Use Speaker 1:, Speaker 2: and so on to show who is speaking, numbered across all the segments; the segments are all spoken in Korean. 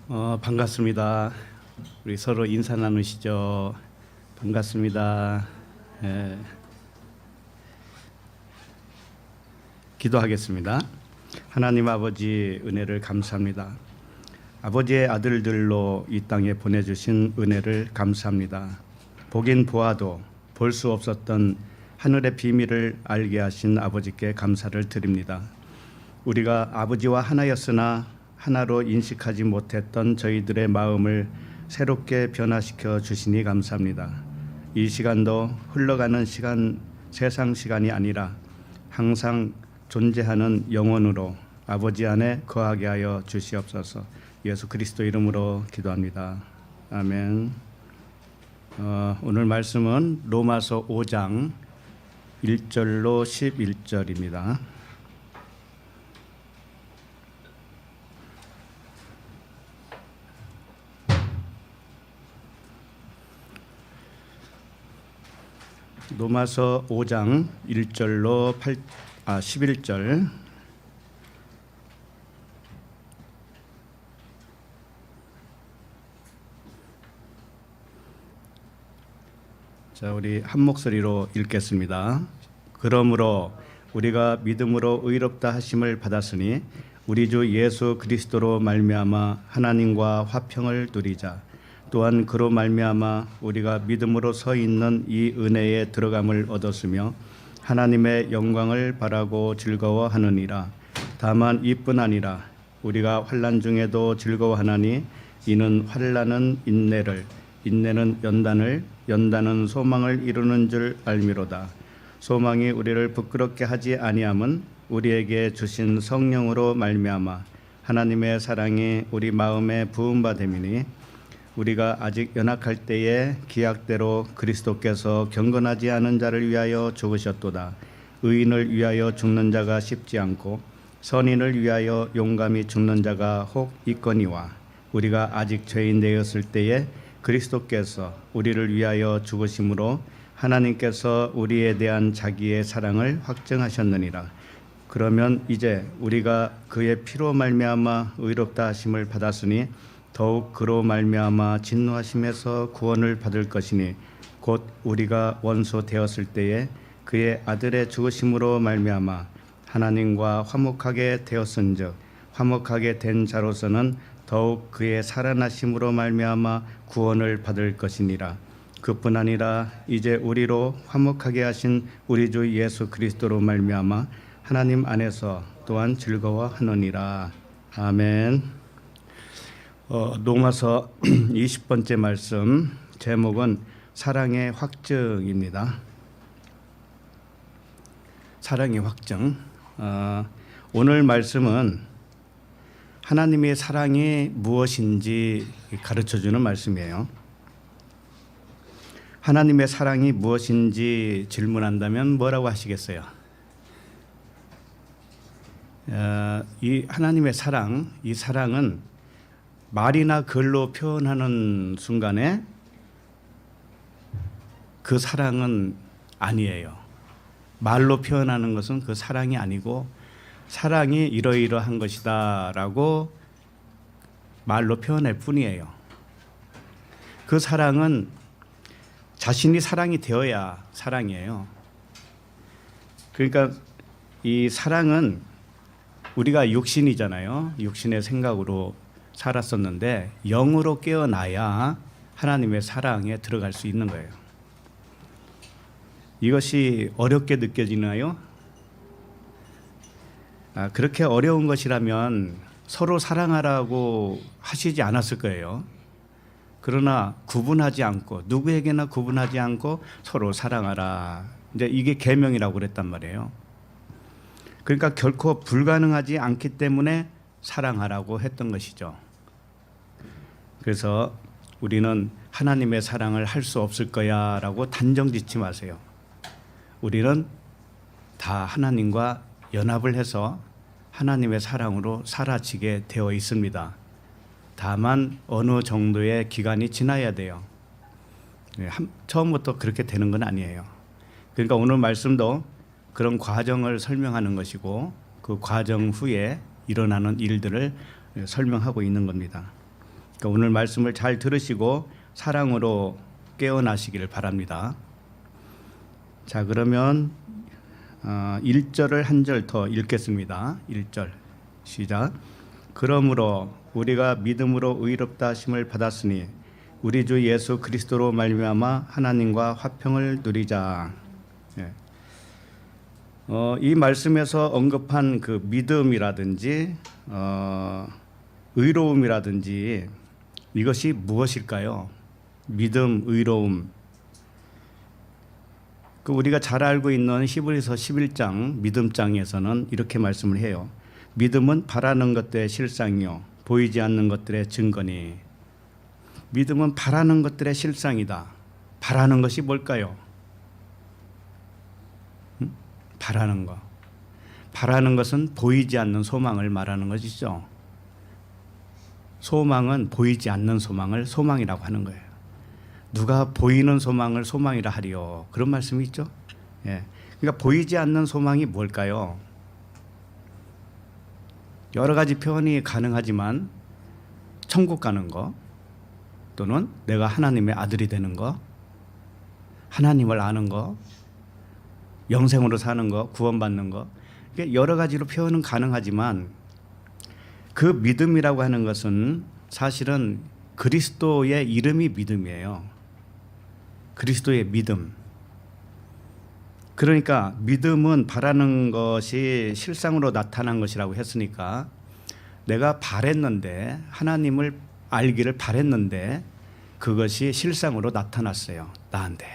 Speaker 1: 반갑습니다. 우리 서로 인사 나누시죠. 반갑습니다. 예. 기도하겠습니다. 하나님 아버지 은혜를 감사합니다. 아버지의 아들들로 이 땅에 보내주신 은혜를 감사합니다. 보긴 보아도 볼 수 없었던 하늘의 비밀을 알게 하신 아버지께 감사를 드립니다. 우리가 아버지와 하나였으나 하나로 인식하지 못했던 저희들의 마음을 새롭게 변화시켜 주시니 감사합니다. 이 시간도 흘러가는 시간, 세상 시간이 아니라 항상 존재하는 영혼으로 아버지 안에 거하게 하여 주시옵소서. 예수 그리스도 이름으로 기도합니다. 아멘. 오늘 말씀은 로마서 5장 1절로 11절입니다. 로마서 5장 1절로 11절. 자, 우리 한 목소리로 읽겠습니다. 그러므로 우리가 믿음으로 의롭다 하심을 받았으니 우리 주 예수 그리스도로 말미암아 하나님과 화평을 누리자. 또한 그로 말미암아 우리가 믿음으로 서 있는 이 은혜에 들어감을 얻었으며 하나님의 영광을 바라고 즐거워하느니라. 다만 이뿐 아니라 우리가 환난 중에도 즐거워하나니 이는 환난은 인내를, 인내는 연단을, 연단은 소망을 이루는 줄 알미로다. 소망이 우리를 부끄럽게 하지 아니함은 우리에게 주신 성령으로 말미암아 하나님의 사랑이 우리 마음에 부은 바 됨이니 우리가 아직 연약할 때에 기약대로 그리스도께서 경건하지 않은 자를 위하여 죽으셨도다. 의인을 위하여 죽는 자가 쉽지 않고 선인을 위하여 용감히 죽는 자가 혹 있거니와 우리가 아직 죄인 되었을 때에 그리스도께서 우리를 위하여 죽으심으로 하나님께서 우리에 대한 자기의 사랑을 확증하셨느니라. 그러면 이제 우리가 그의 피로 말미암아 의롭다 하심을 받았으니 더욱 그로 말미암아 진노하심에서 구원을 받을 것이니 곧 우리가 원수 되었을 때에 그의 아들의 죽으심으로 말미암아 하나님과 화목하게 되었은즉 화목하게 된 자로서는 더욱 그의 살아나심으로 말미암아 구원을 받을 것이니라. 그뿐 아니라 이제 우리로 화목하게 하신 우리 주 예수 그리스도로 말미암아 하나님 안에서 또한 즐거워하느니라. 아멘. 로마서 20번째 말씀 제목은 사랑의 확증입니다. 사랑의 확증. 오늘 말씀은 하나님의 사랑이 무엇인지 가르쳐주는 말씀이에요. 하나님의 사랑이 무엇인지 질문한다면 뭐라고 하시겠어요? 이 하나님의 사랑, 이 사랑은 말이나 글로 표현하는 순간에 그 사랑은 아니에요. 말로 표현하는 것은 그 사랑이 아니고 사랑이 이러이러한 것이다 라고 말로 표현할 뿐이에요. 그 사랑은 자신이 사랑이 되어야 사랑이에요. 그러니까 이 사랑은 우리가 육신이잖아요. 육신의 생각으로 살았었는데 영으로 깨어나야 하나님의 사랑에 들어갈 수 있는 거예요. 이것이 어렵게 느껴지나요? 그렇게 어려운 것이라면 서로 사랑하라고 하시지 않았을 거예요. 그러나 구분하지 않고 누구에게나 구분하지 않고 서로 사랑하라. 이제 이게 계명이라고 그랬단 말이에요. 그러니까 결코 불가능하지 않기 때문에 사랑하라고 했던 것이죠. 그래서 우리는 하나님의 사랑을 할 수 없을 거야 라고 단정 짓지 마세요. 우리는 다 하나님과 연합을 해서 하나님의 사랑으로 사라지게 되어 있습니다. 다만 어느 정도의 기간이 지나야 돼요. 처음부터 그렇게 되는 건 아니에요. 그러니까 오늘 말씀도 그런 과정을 설명하는 것이고 그 과정 후에 일어나는 일들을 설명하고 있는 겁니다. 그러니까 오늘 말씀을 잘 들으시고 사랑으로 깨어나시기를 바랍니다. 자, 그러면 1절을 한 절 더 읽겠습니다. 1절 시작. 그러므로 우리가 믿음으로 의롭다 하심을 받았으니 우리 주 예수 그리스도로 말미암아 하나님과 화평을 누리자. 예. 이 말씀에서 언급한 그 믿음이라든지 의로움이라든지 이것이 무엇일까요? 믿음, 의로움. 우리가 잘 알고 있는 히브리서 11장 믿음장에서는 이렇게 말씀을 해요. 믿음은 바라는 것들의 실상이요 보이지 않는 것들의 증거니. 믿음은 바라는 것들의 실상이다. 바라는 것이 뭘까요? 바라는 것. 바라는 것은 보이지 않는 소망을 말하는 것이죠. 소망은 보이지 않는 소망을 소망이라고 하는 거예요. 누가 보이는 소망을 소망이라 하리요. 그런 말씀이 있죠. 예. 그러니까 보이지 않는 소망이 뭘까요? 여러 가지 표현이 가능하지만 천국 가는 거 또는 내가 하나님의 아들이 되는 거, 하나님을 아는 거, 영생으로 사는 거, 구원받는 거, 여러 가지로 표현은 가능하지만 그 믿음이라고 하는 것은 사실은 그리스도의 이름이 믿음이에요. 그리스도의 믿음. 그러니까 믿음은 바라는 것이 실상으로 나타난 것이라고 했으니까 내가 바랬는데 하나님을 알기를 바랬는데 그것이 실상으로 나타났어요. 나한테.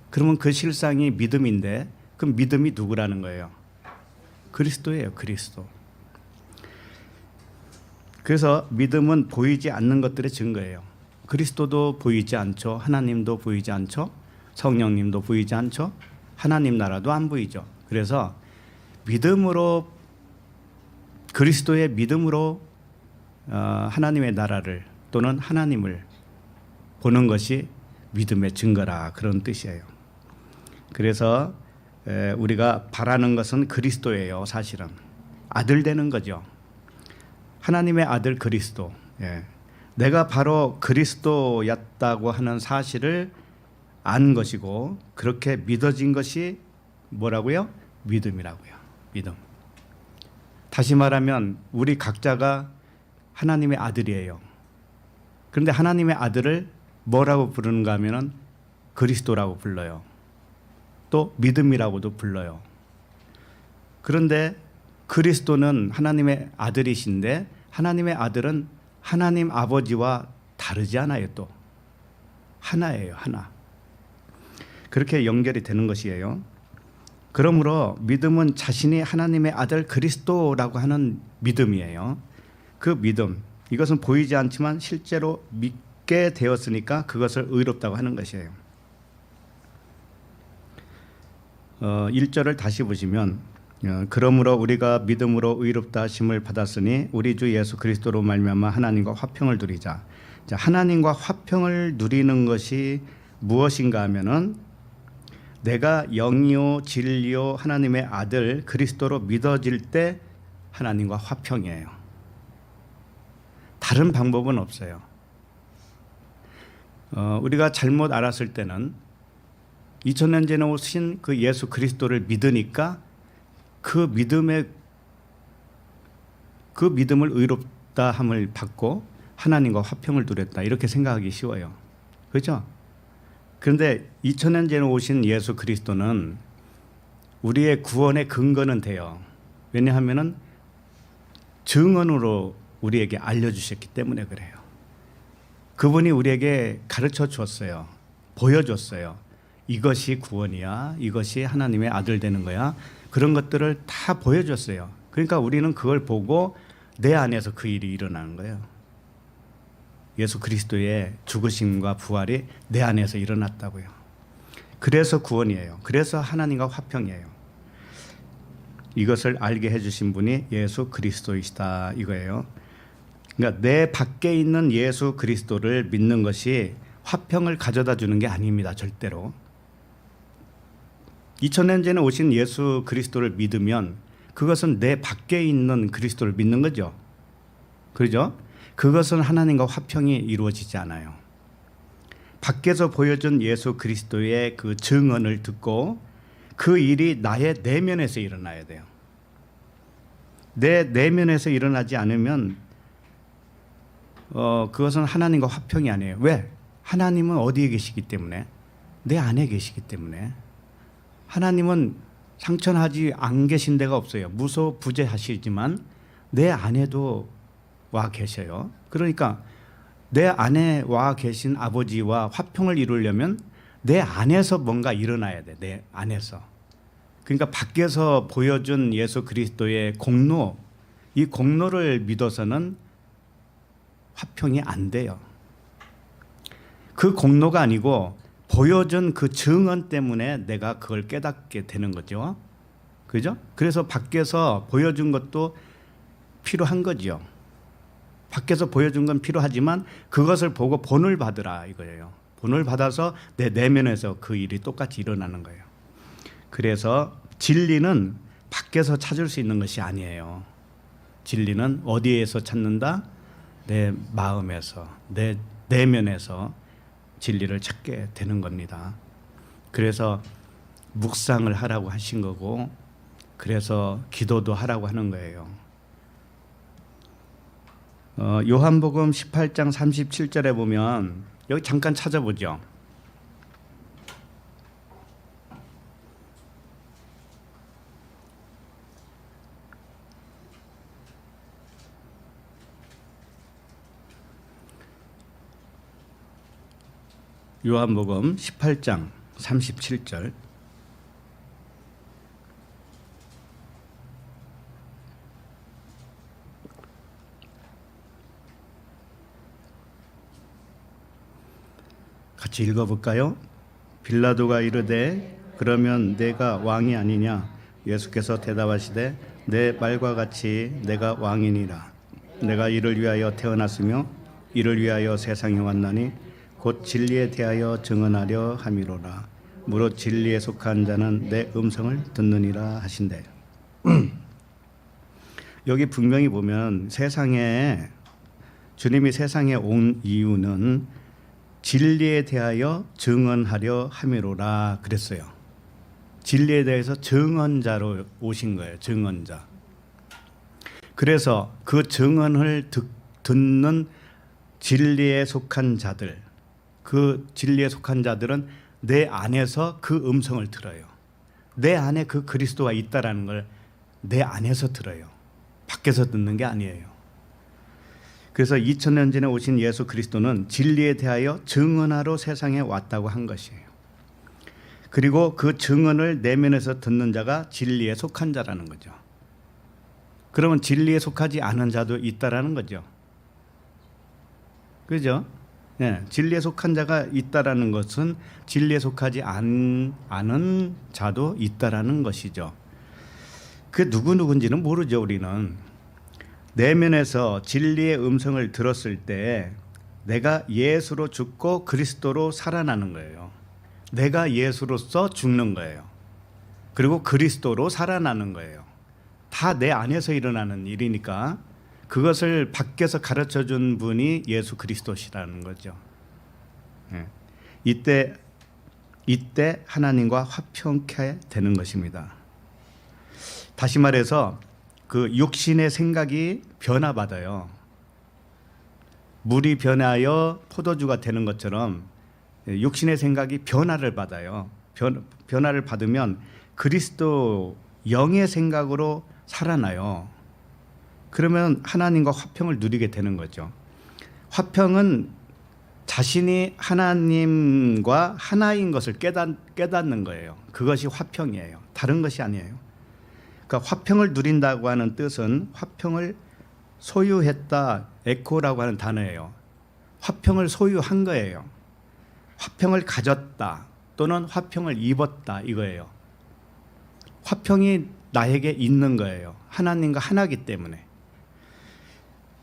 Speaker 1: 그러면 그 실상이 믿음인데 그 믿음이 누구라는 거예요? 그리스도예요. 그리스도. 그래서 믿음은 보이지 않는 것들의 증거예요. 그리스도도 보이지 않죠. 하나님도 보이지 않죠. 성령님도 보이지 않죠. 하나님 나라도 안 보이죠. 그래서 믿음으로 그리스도의 믿음으로 하나님의 나라를 또는 하나님을 보는 것이 믿음의 증거라 그런 뜻이에요. 그래서 우리가 바라는 것은 그리스도예요. 사실은 아들 되는 거죠. 하나님의 아들 그리스도. 예. 내가 바로 그리스도였다고 하는 사실을 안 것이고 그렇게 믿어진 것이 뭐라고요? 믿음이라고요. 믿음. 다시 말하면 우리 각자가 하나님의 아들이에요. 그런데 하나님의 아들을 뭐라고 부르는가 하면은 그리스도라고 불러요. 또 믿음이라고도 불러요. 그런데 그리스도는 하나님의 아들이신데 하나님의 아들은 하나님 아버지와 다르지 않아요. 또 하나예요. 하나. 그렇게 연결이 되는 것이에요. 그러므로 믿음은 자신이 하나님의 아들 그리스도라고 하는 믿음이에요. 그 믿음, 이것은 보이지 않지만 실제로 믿게 되었으니까 그것을 의롭다고 하는 것이에요. 1절을 다시 보시면 그러므로 우리가 믿음으로 의롭다 하심을 받았으니 우리 주 예수 그리스도로 말미암아 하나님과 화평을 누리자. 자, 하나님과 화평을 누리는 것이 무엇인가 하면은 내가 영이요 진리요 하나님의 아들 그리스도로 믿어질 때 하나님과 화평이에요. 다른 방법은 없어요. 우리가 잘못 알았을 때는 2000년 전에 오신 그 예수 그리스도를 믿으니까 그 믿음을 의롭다 함을 받고 하나님과 화평을 누렸다 이렇게 생각하기 쉬워요. 그렇죠? 그런데 2000년 전에 오신 예수 그리스도는 우리의 구원의 근거는 돼요. 왜냐하면 증언으로 우리에게 알려주셨기 때문에 그래요. 그분이 우리에게 가르쳐 줬어요. 보여줬어요. 이것이 구원이야. 이것이 하나님의 아들 되는 거야. 그런 것들을 다 보여줬어요. 그러니까 우리는 그걸 보고 내 안에서 그 일이 일어나는 거예요. 예수 그리스도의 죽으심과 부활이 내 안에서 일어났다고요. 그래서 구원이에요. 그래서 하나님과 화평이에요. 이것을 알게 해주신 분이 예수 그리스도이시다 이거예요. 그러니까 내 밖에 있는 예수 그리스도를 믿는 것이 화평을 가져다 주는 게 아닙니다. 절대로. 2000년 전에 오신 예수 그리스도를 믿으면 그것은 내 밖에 있는 그리스도를 믿는 거죠. 그렇죠? 그것은 하나님과 화평이 이루어지지 않아요. 밖에서 보여준 예수 그리스도의 그 증언을 듣고 그 일이 나의 내면에서 일어나야 돼요. 내 내면에서 일어나지 않으면 그것은 하나님과 화평이 아니에요. 왜? 하나님은 어디에 계시기 때문에? 내 안에 계시기 때문에. 하나님은 상천하지 안 계신 데가 없어요. 무소부재하시지만 내 안에도 와 계셔요. 그러니까 내 안에 와 계신 아버지와 화평을 이루려면 내 안에서 뭔가 일어나야 돼. 내 안에서. 그러니까 밖에서 보여준 예수 그리스도의 공로, 이 공로를 믿어서는 화평이 안 돼요. 그 공로가 아니고 보여준 그 증언 때문에 내가 그걸 깨닫게 되는 거죠. 그죠? 그래서 밖에서 보여준 것도 필요한 거죠. 밖에서 보여준 건 필요하지만 그것을 보고 본을 받으라 이거예요. 본을 받아서 내 내면에서 그 일이 똑같이 일어나는 거예요. 그래서 진리는 밖에서 찾을 수 있는 것이 아니에요. 진리는 어디에서 찾는다? 내 마음에서, 내 내면에서 진리를 찾게 되는 겁니다. 그래서 묵상을 하라고 하신 거고, 그래서 기도도 하라고 하는 거예요. 요한복음 18장 37절에 보면 여기 잠깐 찾아보죠. 요한복음 18장 37절. 같이 읽어볼까요? 빌라도가 이르되 그러면 내가 왕이 아니냐? 예수께서 대답하시되 내 말과 같이 내가 왕이니라. 내가 이를 위하여 태어났으며 이를 위하여 세상에 왔나니 곧 진리에 대하여 증언하려 함이로라. 무릇 진리에 속한 자는 내 음성을 듣느니라 하신대. 여기 분명히 보면 세상에 주님이 세상에 온 이유는 진리에 대하여 증언하려 함이로라 그랬어요. 진리에 대해서 증언자로 오신 거예요. 증언자. 그래서 그 증언을 듣는 진리에 속한 자들, 그 진리에 속한 자들은 내 안에서 그 음성을 들어요. 내 안에 그 그리스도가 있다라는 걸 내 안에서 들어요. 밖에서 듣는 게 아니에요. 그래서 2000년 전에 오신 예수 그리스도는 진리에 대하여 증언하러 세상에 왔다고 한 것이에요. 그리고 그 증언을 내면에서 듣는 자가 진리에 속한 자라는 거죠. 그러면 진리에 속하지 않은 자도 있다라는 거죠. 그죠? 네, 진리에 속한 자가 있다라는 것은 진리에 속하지 않은 자도 있다라는 것이죠. 그 누구인지는 모르죠. 우리는 내면에서 진리의 음성을 들었을 때 내가 예수로 죽고 그리스도로 살아나는 거예요. 내가 예수로서 죽는 거예요. 그리고 그리스도로 살아나는 거예요. 다 내 안에서 일어나는 일이니까 그것을 밖에서 가르쳐 준 분이 예수 그리스도시라는 거죠. 이때 하나님과 화평케 되는 것입니다. 다시 말해서 그 육신의 생각이 변화받아요. 물이 변하여 포도주가 되는 것처럼 육신의 생각이 변화를 받아요. 변화를 받으면 그리스도 영의 생각으로 살아나요. 그러면 하나님과 화평을 누리게 되는 거죠. 화평은 자신이 하나님과 하나인 것을 깨닫는 거예요. 그것이 화평이에요. 다른 것이 아니에요. 그러니까 화평을 누린다고 하는 뜻은 화평을 소유했다, 에코라고 하는 단어예요. 화평을 소유한 거예요. 화평을 가졌다 또는 화평을 입었다 이거예요. 화평이 나에게 있는 거예요. 하나님과 하나이기 때문에.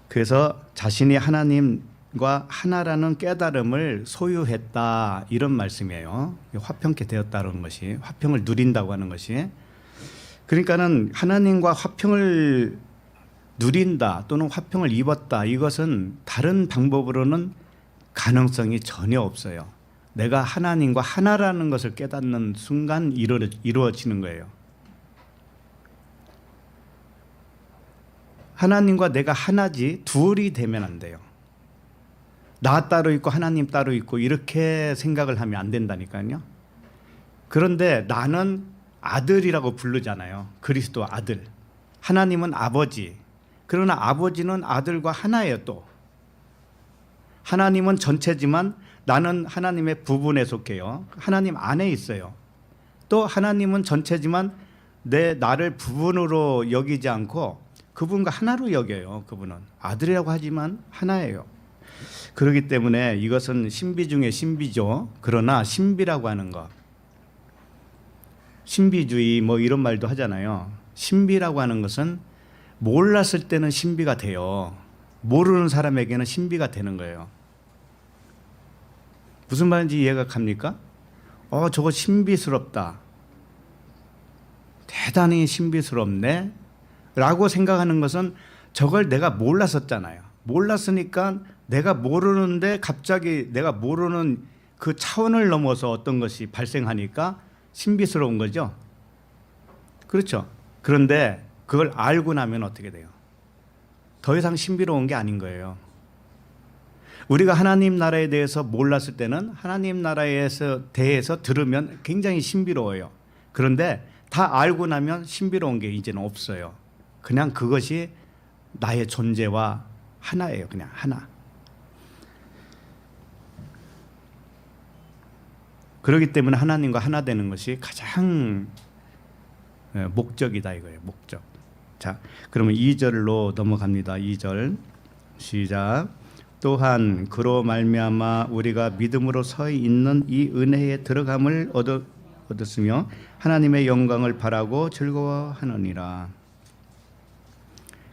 Speaker 1: 그래서 자신이 하나님과 하나라는 깨달음을 소유했다 이런 말씀이에요. 화평케 되었다는 것이, 화평을 누린다고 하는 것이. 그러니까는 하나님과 화평을 누린다 또는 화평을 입었다, 이것은 다른 방법으로는 가능성이 전혀 없어요. 내가 하나님과 하나라는 것을 깨닫는 순간 이루어지는 거예요. 하나님과 내가 하나지 둘이 되면 안 돼요. 나 따로 있고 하나님 따로 있고 이렇게 생각을 하면 안 된다니까요. 그런데 나는 아들이라고 부르잖아요. 그리스도 아들. 하나님은 아버지. 그러나 아버지는 아들과 하나예요. 또 하나님은 전체지만 나는 하나님의 부분에 속해요. 하나님 안에 있어요. 또 하나님은 전체지만 나를 부분으로 여기지 않고 그분과 하나로 여겨요. 그분은 아들이라고 하지만 하나예요. 그렇기 때문에 이것은 신비 중에 신비죠. 그러나 신비라고 하는 것, 신비주의 뭐 이런 말도 하잖아요. 신비라고 하는 것은 몰랐을 때는 신비가 돼요. 모르는 사람에게는 신비가 되는 거예요. 무슨 말인지 이해가 갑니까? 저거 신비스럽다. 대단히 신비스럽네 라고 생각하는 것은 저걸 내가 몰랐었잖아요. 몰랐으니까 내가 모르는데 갑자기 내가 모르는 그 차원을 넘어서 어떤 것이 발생하니까 신비스러운 거죠. 그렇죠. 그런데 그걸 알고 나면 어떻게 돼요? 더 이상 신비로운 게 아닌 거예요. 우리가 하나님 나라에 대해서 몰랐을 때는 하나님 나라에 대해서 들으면 굉장히 신비로워요. 그런데 다 알고 나면 신비로운 게 이제는 없어요. 그냥 그것이 나의 존재와 하나예요. 그냥 하나. 그렇기 때문에 하나님과 하나 되는 것이 가장 목적이다 이거예요. 목적. 자, 그러면 2절로 넘어갑니다. 2절 시작. 또한 그로 말미암아 우리가 믿음으로 서 있는 이 은혜에 들어감을 얻었으며 하나님의 영광을 바라고 즐거워하느니라.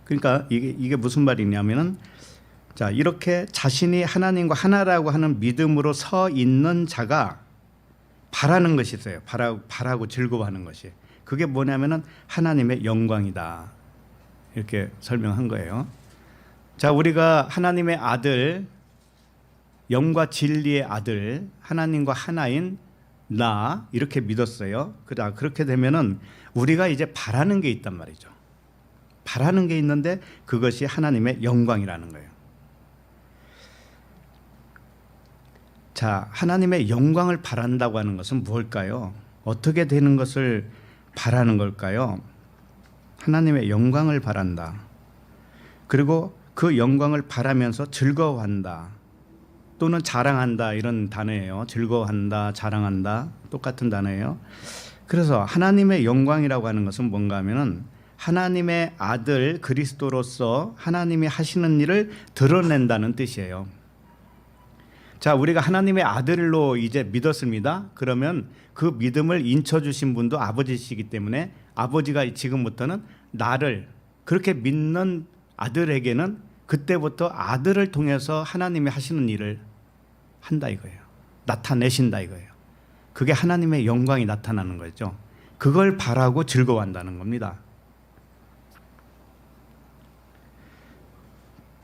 Speaker 1: 그러니까 이게 무슨 말이냐면은, 자, 이렇게 자신이 하나님과 하나라고 하는 믿음으로 서 있는 자가 바라는 것이 있어요. 바라고 즐거워하는 것이. 그게 뭐냐면은 하나님의 영광이다. 이렇게 설명한 거예요. 자, 우리가 하나님의 아들, 영과 진리의 아들, 하나님과 하나인 나 이렇게 믿었어요. 그렇게 되면은 우리가 이제 바라는 게 있단 말이죠. 바라는 게 있는데 그것이 하나님의 영광이라는 거예요. 자, 하나님의 영광을 바란다고 하는 것은 무엇일까요? 어떻게 되는 것을 바라는 걸까요? 하나님의 영광을 바란다. 그리고 그 영광을 바라면서 즐거워한다. 또는 자랑한다, 이런 단어예요. 즐거워한다, 자랑한다, 똑같은 단어예요. 그래서 하나님의 영광이라고 하는 것은 뭔가 하면은 하나님의 아들 그리스도로서 하나님이 하시는 일을 드러낸다는 뜻이에요. 자, 우리가 하나님의 아들로 이제 믿었습니다. 그러면 그 믿음을 인쳐주신 분도 아버지시기 때문에 아버지가 지금부터는 나를 그렇게 믿는 아들에게는 그때부터 아들을 통해서 하나님이 하시는 일을 한다 이거예요. 나타내신다 이거예요. 그게 하나님의 영광이 나타나는 거죠. 그걸 바라고 즐거워한다는 겁니다.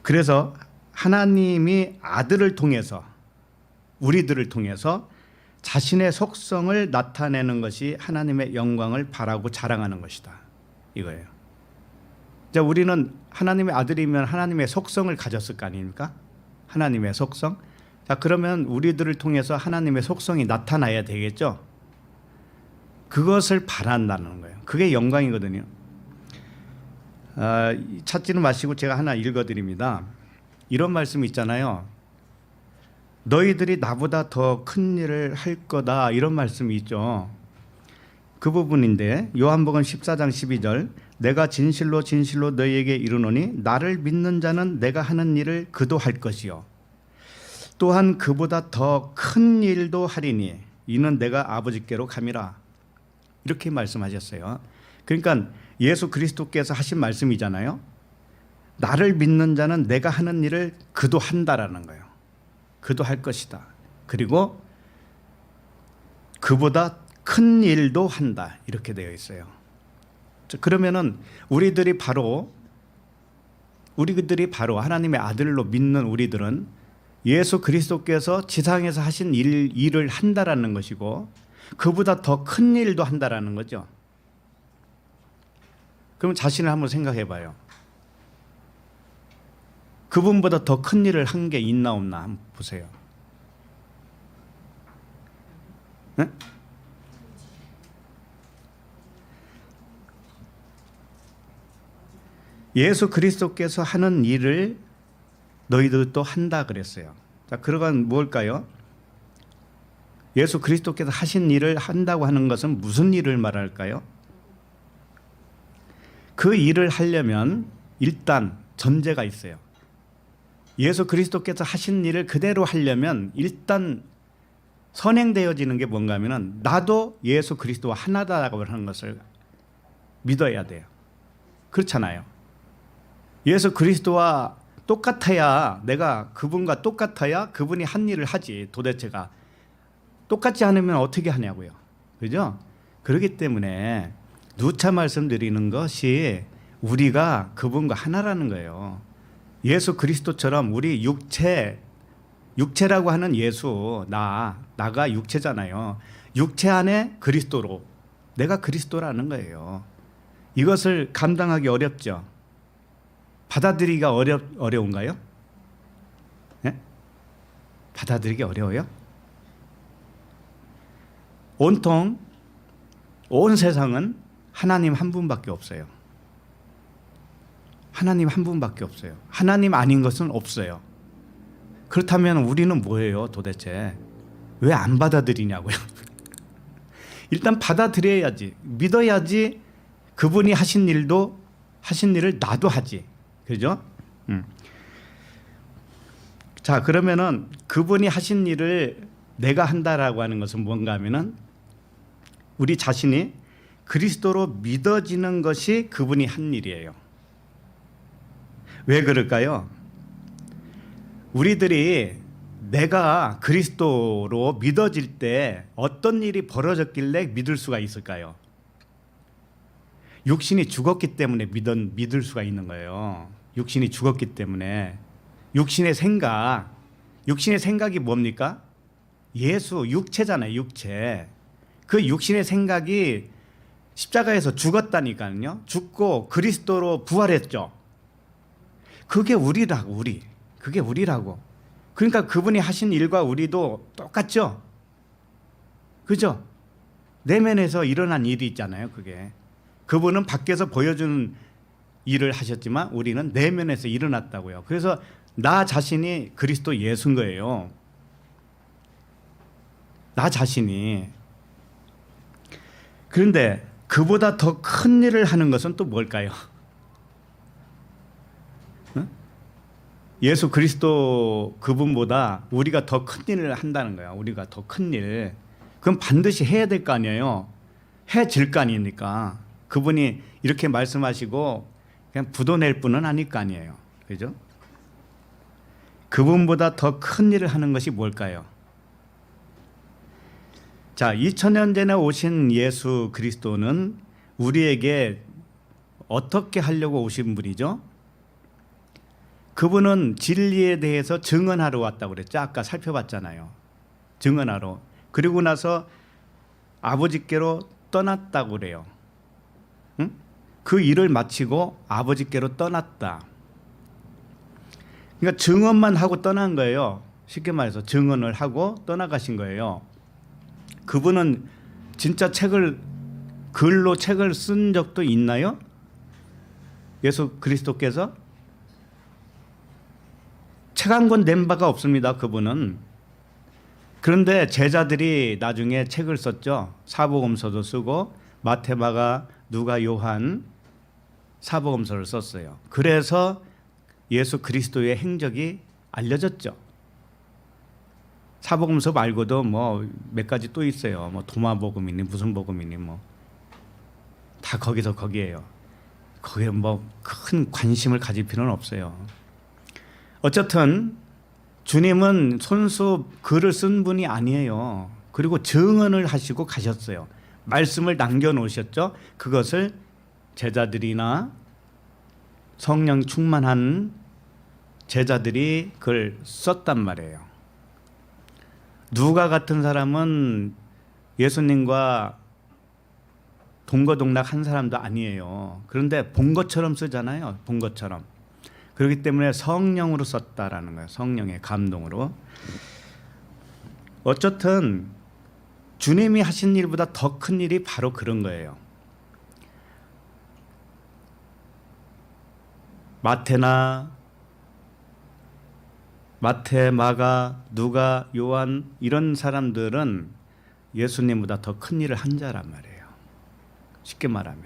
Speaker 1: 그래서 하나님이 아들을 통해서, 우리들을 통해서 자신의 속성을 나타내는 것이 하나님의 영광을 바라고 자랑하는 것이다 이거예요. 자, 우리는 하나님의 아들이면 하나님의 속성을 가졌을 거 아닙니까? 하나님의 속성. 자, 그러면 우리들을 통해서 하나님의 속성이 나타나야 되겠죠. 그것을 바란다는 거예요. 그게 영광이거든요. 찾지는 마시고 제가 하나 읽어드립니다. 이런 말씀 있잖아요. 너희들이 나보다 더 큰 일을 할 거다, 이런 말씀이 있죠. 그 부분인데 요한복음 14장 12절, 내가 진실로 진실로 너희에게 이르노니 나를 믿는 자는 내가 하는 일을 그도 할 것이요 또한 그보다 더 큰 일도 하리니 이는 내가 아버지께로 감이라. 이렇게 말씀하셨어요. 그러니까 예수 그리스도께서 하신 말씀이잖아요. 나를 믿는 자는 내가 하는 일을 그도 한다라는 거예요. 그도 할 것이다. 그리고 그보다 큰 일도 한다. 이렇게 되어 있어요. 그러면은 우리들이 바로 우리들이 바로 하나님의 아들로 믿는 우리들은 예수 그리스도께서 지상에서 하신 일을 한다라는 것이고 그보다 더 큰 일도 한다라는 거죠. 그럼 자신을 한번 생각해 봐요. 그분보다 더 큰 일을 한 게 있나 없나 한번 보세요. 네? 예수 그리스도께서 하는 일을 너희들도 한다 그랬어요. 자, 그러건 뭘까요? 예수 그리스도께서 하신 일을 한다고 하는 것은 무슨 일을 말할까요? 그 일을 하려면 일단 전제가 있어요. 예수 그리스도께서 하신 일을 그대로 하려면 일단 선행되어지는 게 뭔가 하면은 나도 예수 그리스도와 하나다라고 하는 것을 믿어야 돼요. 그렇잖아요. 예수 그리스도와 똑같아야, 내가 그분과 똑같아야 그분이 한 일을 하지. 도대체가 똑같지 않으면 어떻게 하냐고요. 그죠? 그렇기 때문에 누차 말씀드리는 것이 우리가 그분과 하나라는 거예요. 예수 그리스도처럼 우리 육체라고 하는 예수, 나가 육체잖아요. 육체 안에 그리스도로, 내가 그리스도라는 거예요. 이것을 감당하기 어렵죠. 받아들이기가 어려운가요? 네? 받아들이기 어려워요? 온통 온 세상은 하나님 한 분밖에 없어요. 하나님 한 분밖에 없어요. 하나님 아닌 것은 없어요. 그렇다면 우리는 뭐예요 도대체? 왜 안 받아들이냐고요. 일단 받아들여야지, 믿어야지 그분이 하신 일을 나도 하지. 그죠? 자, 그러면은 그분이 하신 일을 내가 한다라고 하는 것은 뭔가 하면은 우리 자신이 그리스도로 믿어지는 것이 그분이 한 일이에요. 왜 그럴까요? 우리들이 내가 그리스도로 믿어질 때 어떤 일이 벌어졌길래 믿을 수가 있을까요? 육신이 죽었기 때문에 믿을 수가 있는 거예요. 육신이 죽었기 때문에. 육신의 생각이 뭡니까? 예수, 육체잖아요. 육체. 그 육신의 생각이 십자가에서 죽었다니까요. 죽고 그리스도로 부활했죠. 그게 우리라고. 그게 우리라고. 그러니까 그분이 하신 일과 우리도 똑같죠. 그죠? 내면에서 일어난 일이 있잖아요. 그게. 그분은 밖에서 보여주는 일을 하셨지만 우리는 내면에서 일어났다고요. 그래서 나 자신이 그리스도 예수인 거예요. 나 자신이. 그런데 그보다 더 큰 일을 하는 것은 또 뭘까요? 예수 그리스도 그분보다 우리가 더 큰 일을 한다는 거야. 우리가 더 큰 일. 그럼 반드시 해야 될 거 아니에요. 해질 거 아닙니까? 그분이 이렇게 말씀하시고 그냥 부도낼 뿐은 아닐 거 아니에요. 그죠? 그분보다 더 큰 일을 하는 것이 뭘까요? 자, 2000년 전에 오신 예수 그리스도는 우리에게 어떻게 하려고 오신 분이죠? 그분은 진리에 대해서 증언하러 왔다고 그랬죠. 아까 살펴봤잖아요. 증언하러. 그리고 나서 아버지께로 떠났다고 그래요. 응? 그 일을 마치고 아버지께로 떠났다. 그러니까 증언만 하고 떠난 거예요. 쉽게 말해서 증언을 하고 떠나가신 거예요. 그분은 진짜 글로 책을 쓴 적도 있나요? 예수 그리스도께서? 책 한 권 낸 바가 없습니다. 그분은. 그런데 제자들이 나중에 책을 썼죠. 사복음서도 쓰고 마태, 마가, 누가, 요한 사복음서를 썼어요. 그래서 예수 그리스도의 행적이 알려졌죠. 사복음서 말고도 뭐 몇 가지 또 있어요. 뭐 도마복음이니 무슨 복음이니 뭐 다 거기서 거기에요. 거기에 뭐 큰 관심을 가질 필요는 없어요. 어쨌든 주님은 손수 글을 쓴 분이 아니에요. 그리고 증언을 하시고 가셨어요. 말씀을 남겨놓으셨죠. 그것을 제자들이나 성령 충만한 제자들이 그걸 썼단 말이에요. 누가 같은 사람은 예수님과 동거동락 한 사람도 아니에요. 그런데 본 것처럼 쓰잖아요. 본 것처럼. 그렇기 때문에 성령으로 썼다라는 거예요. 성령의 감동으로. 어쨌든 주님이 하신 일보다 더 큰 일이 바로 그런 거예요. 마태, 마가, 누가, 요한 이런 사람들은 예수님보다 더 큰 일을 한 자란 말이에요. 쉽게 말하면.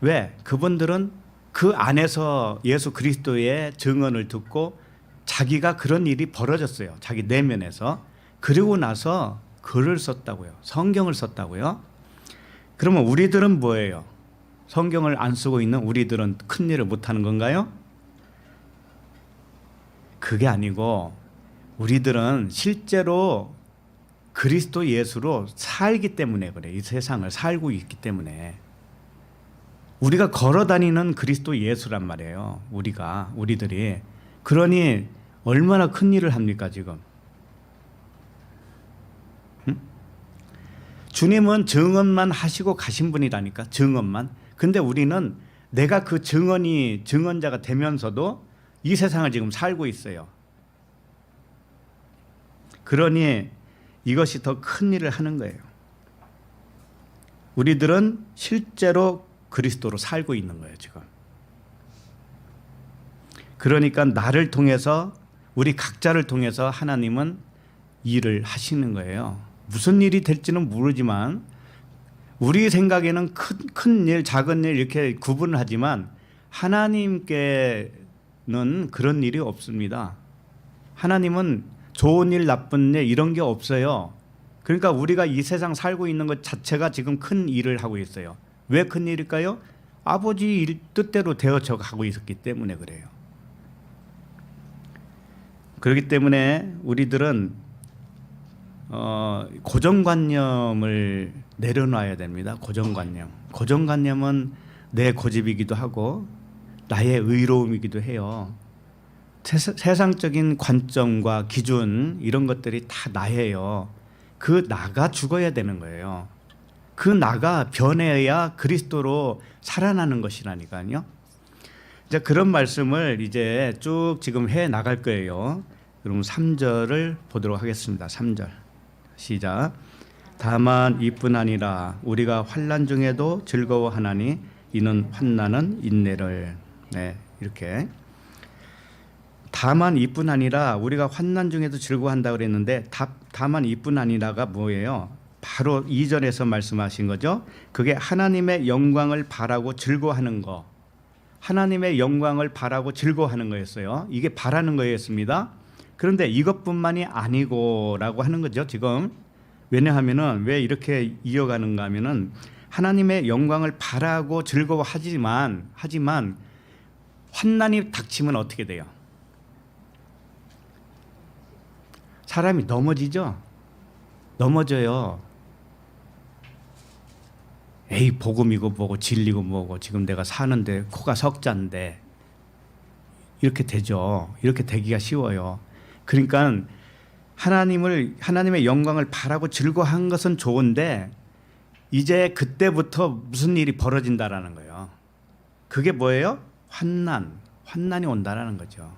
Speaker 1: 왜? 그분들은 그 안에서 예수 그리스도의 증언을 듣고 자기가 그런 일이 벌어졌어요. 자기 내면에서. 그리고 나서 글을 썼다고요. 성경을 썼다고요. 그러면 우리들은 뭐예요? 성경을 안 쓰고 있는 우리들은 큰 일을 못하는 건가요? 그게 아니고 우리들은 실제로 그리스도 예수로 살기 때문에 그래. 이 세상을 살고 있기 때문에. 우리가 걸어다니는 그리스도 예수란 말이에요. 우리들이. 그러니 얼마나 큰 일을 합니까 지금. 응? 주님은 증언만 하시고 가신 분이라니까. 증언만. 근데 우리는 내가 그 증언자가 되면서도 이 세상을 지금 살고 있어요. 그러니 이것이 더 큰 일을 하는 거예요. 우리들은 실제로 그리스도로 살고 있는 거예요, 지금. 그러니까 나를 통해서 우리 각자를 통해서 하나님은 일을 하시는 거예요. 무슨 일이 될지는 모르지만 우리 생각에는 큰 일, 작은 일 이렇게 구분을 하지만 하나님께는 그런 일이 없습니다. 하나님은 좋은 일, 나쁜 일 이런 게 없어요. 그러니까 우리가 이 세상 살고 있는 것 자체가 지금 큰 일을 하고 있어요. 왜 큰 일일까요? 아버지 뜻대로 되어져 가고 있었기 때문에 그래요. 그렇기 때문에 우리들은 고정관념을 내려놔야 됩니다. 고정관념은 내 고집이기도 하고 나의 의로움이기도 해요. 세상적인 관점과 기준 이런 것들이 다 나예요. 그 나가 죽어야 되는 거예요. 그 나가 변해야 그리스도로 살아나는 것이라니까요. 이제 그런 말씀을 이제 쭉 지금 해 나갈 거예요. 그럼 3절을 보도록 하겠습니다. 3절 시작. 다만 이뿐 아니라 우리가 환난 중에도 즐거워하나니 이는 환난은 인내를. 네, 이렇게. 다만 이뿐 아니라 우리가 환난 중에도 즐거워한다 그랬는데 다만 이뿐 아니라가 뭐예요? 바로 2절에서 말씀하신 거죠. 그게 하나님의 영광을 바라고 즐거워하는 거. 하나님의 영광을 바라고 즐거워하는 거였어요. 이게 바라는 거였습니다. 그런데 이것뿐만이 아니고라고 하는 거죠, 지금. 왜냐하면은 왜 이렇게 이어가는가 하면은 하나님의 영광을 바라고 즐거워하지만 환난이 닥치면 어떻게 돼요? 사람이 넘어져요. 에이, 복음이고 뭐고 진리고 뭐고 지금 내가 사는데 코가 석자인데 이렇게 되죠. 이렇게 되기가 쉬워요. 그러니까 하나님의 영광을 바라고 즐거워한 것은 좋은데 이제 그때부터 무슨 일이 벌어진다라는 거예요. 그게 뭐예요? 환난이 온다라는 거죠.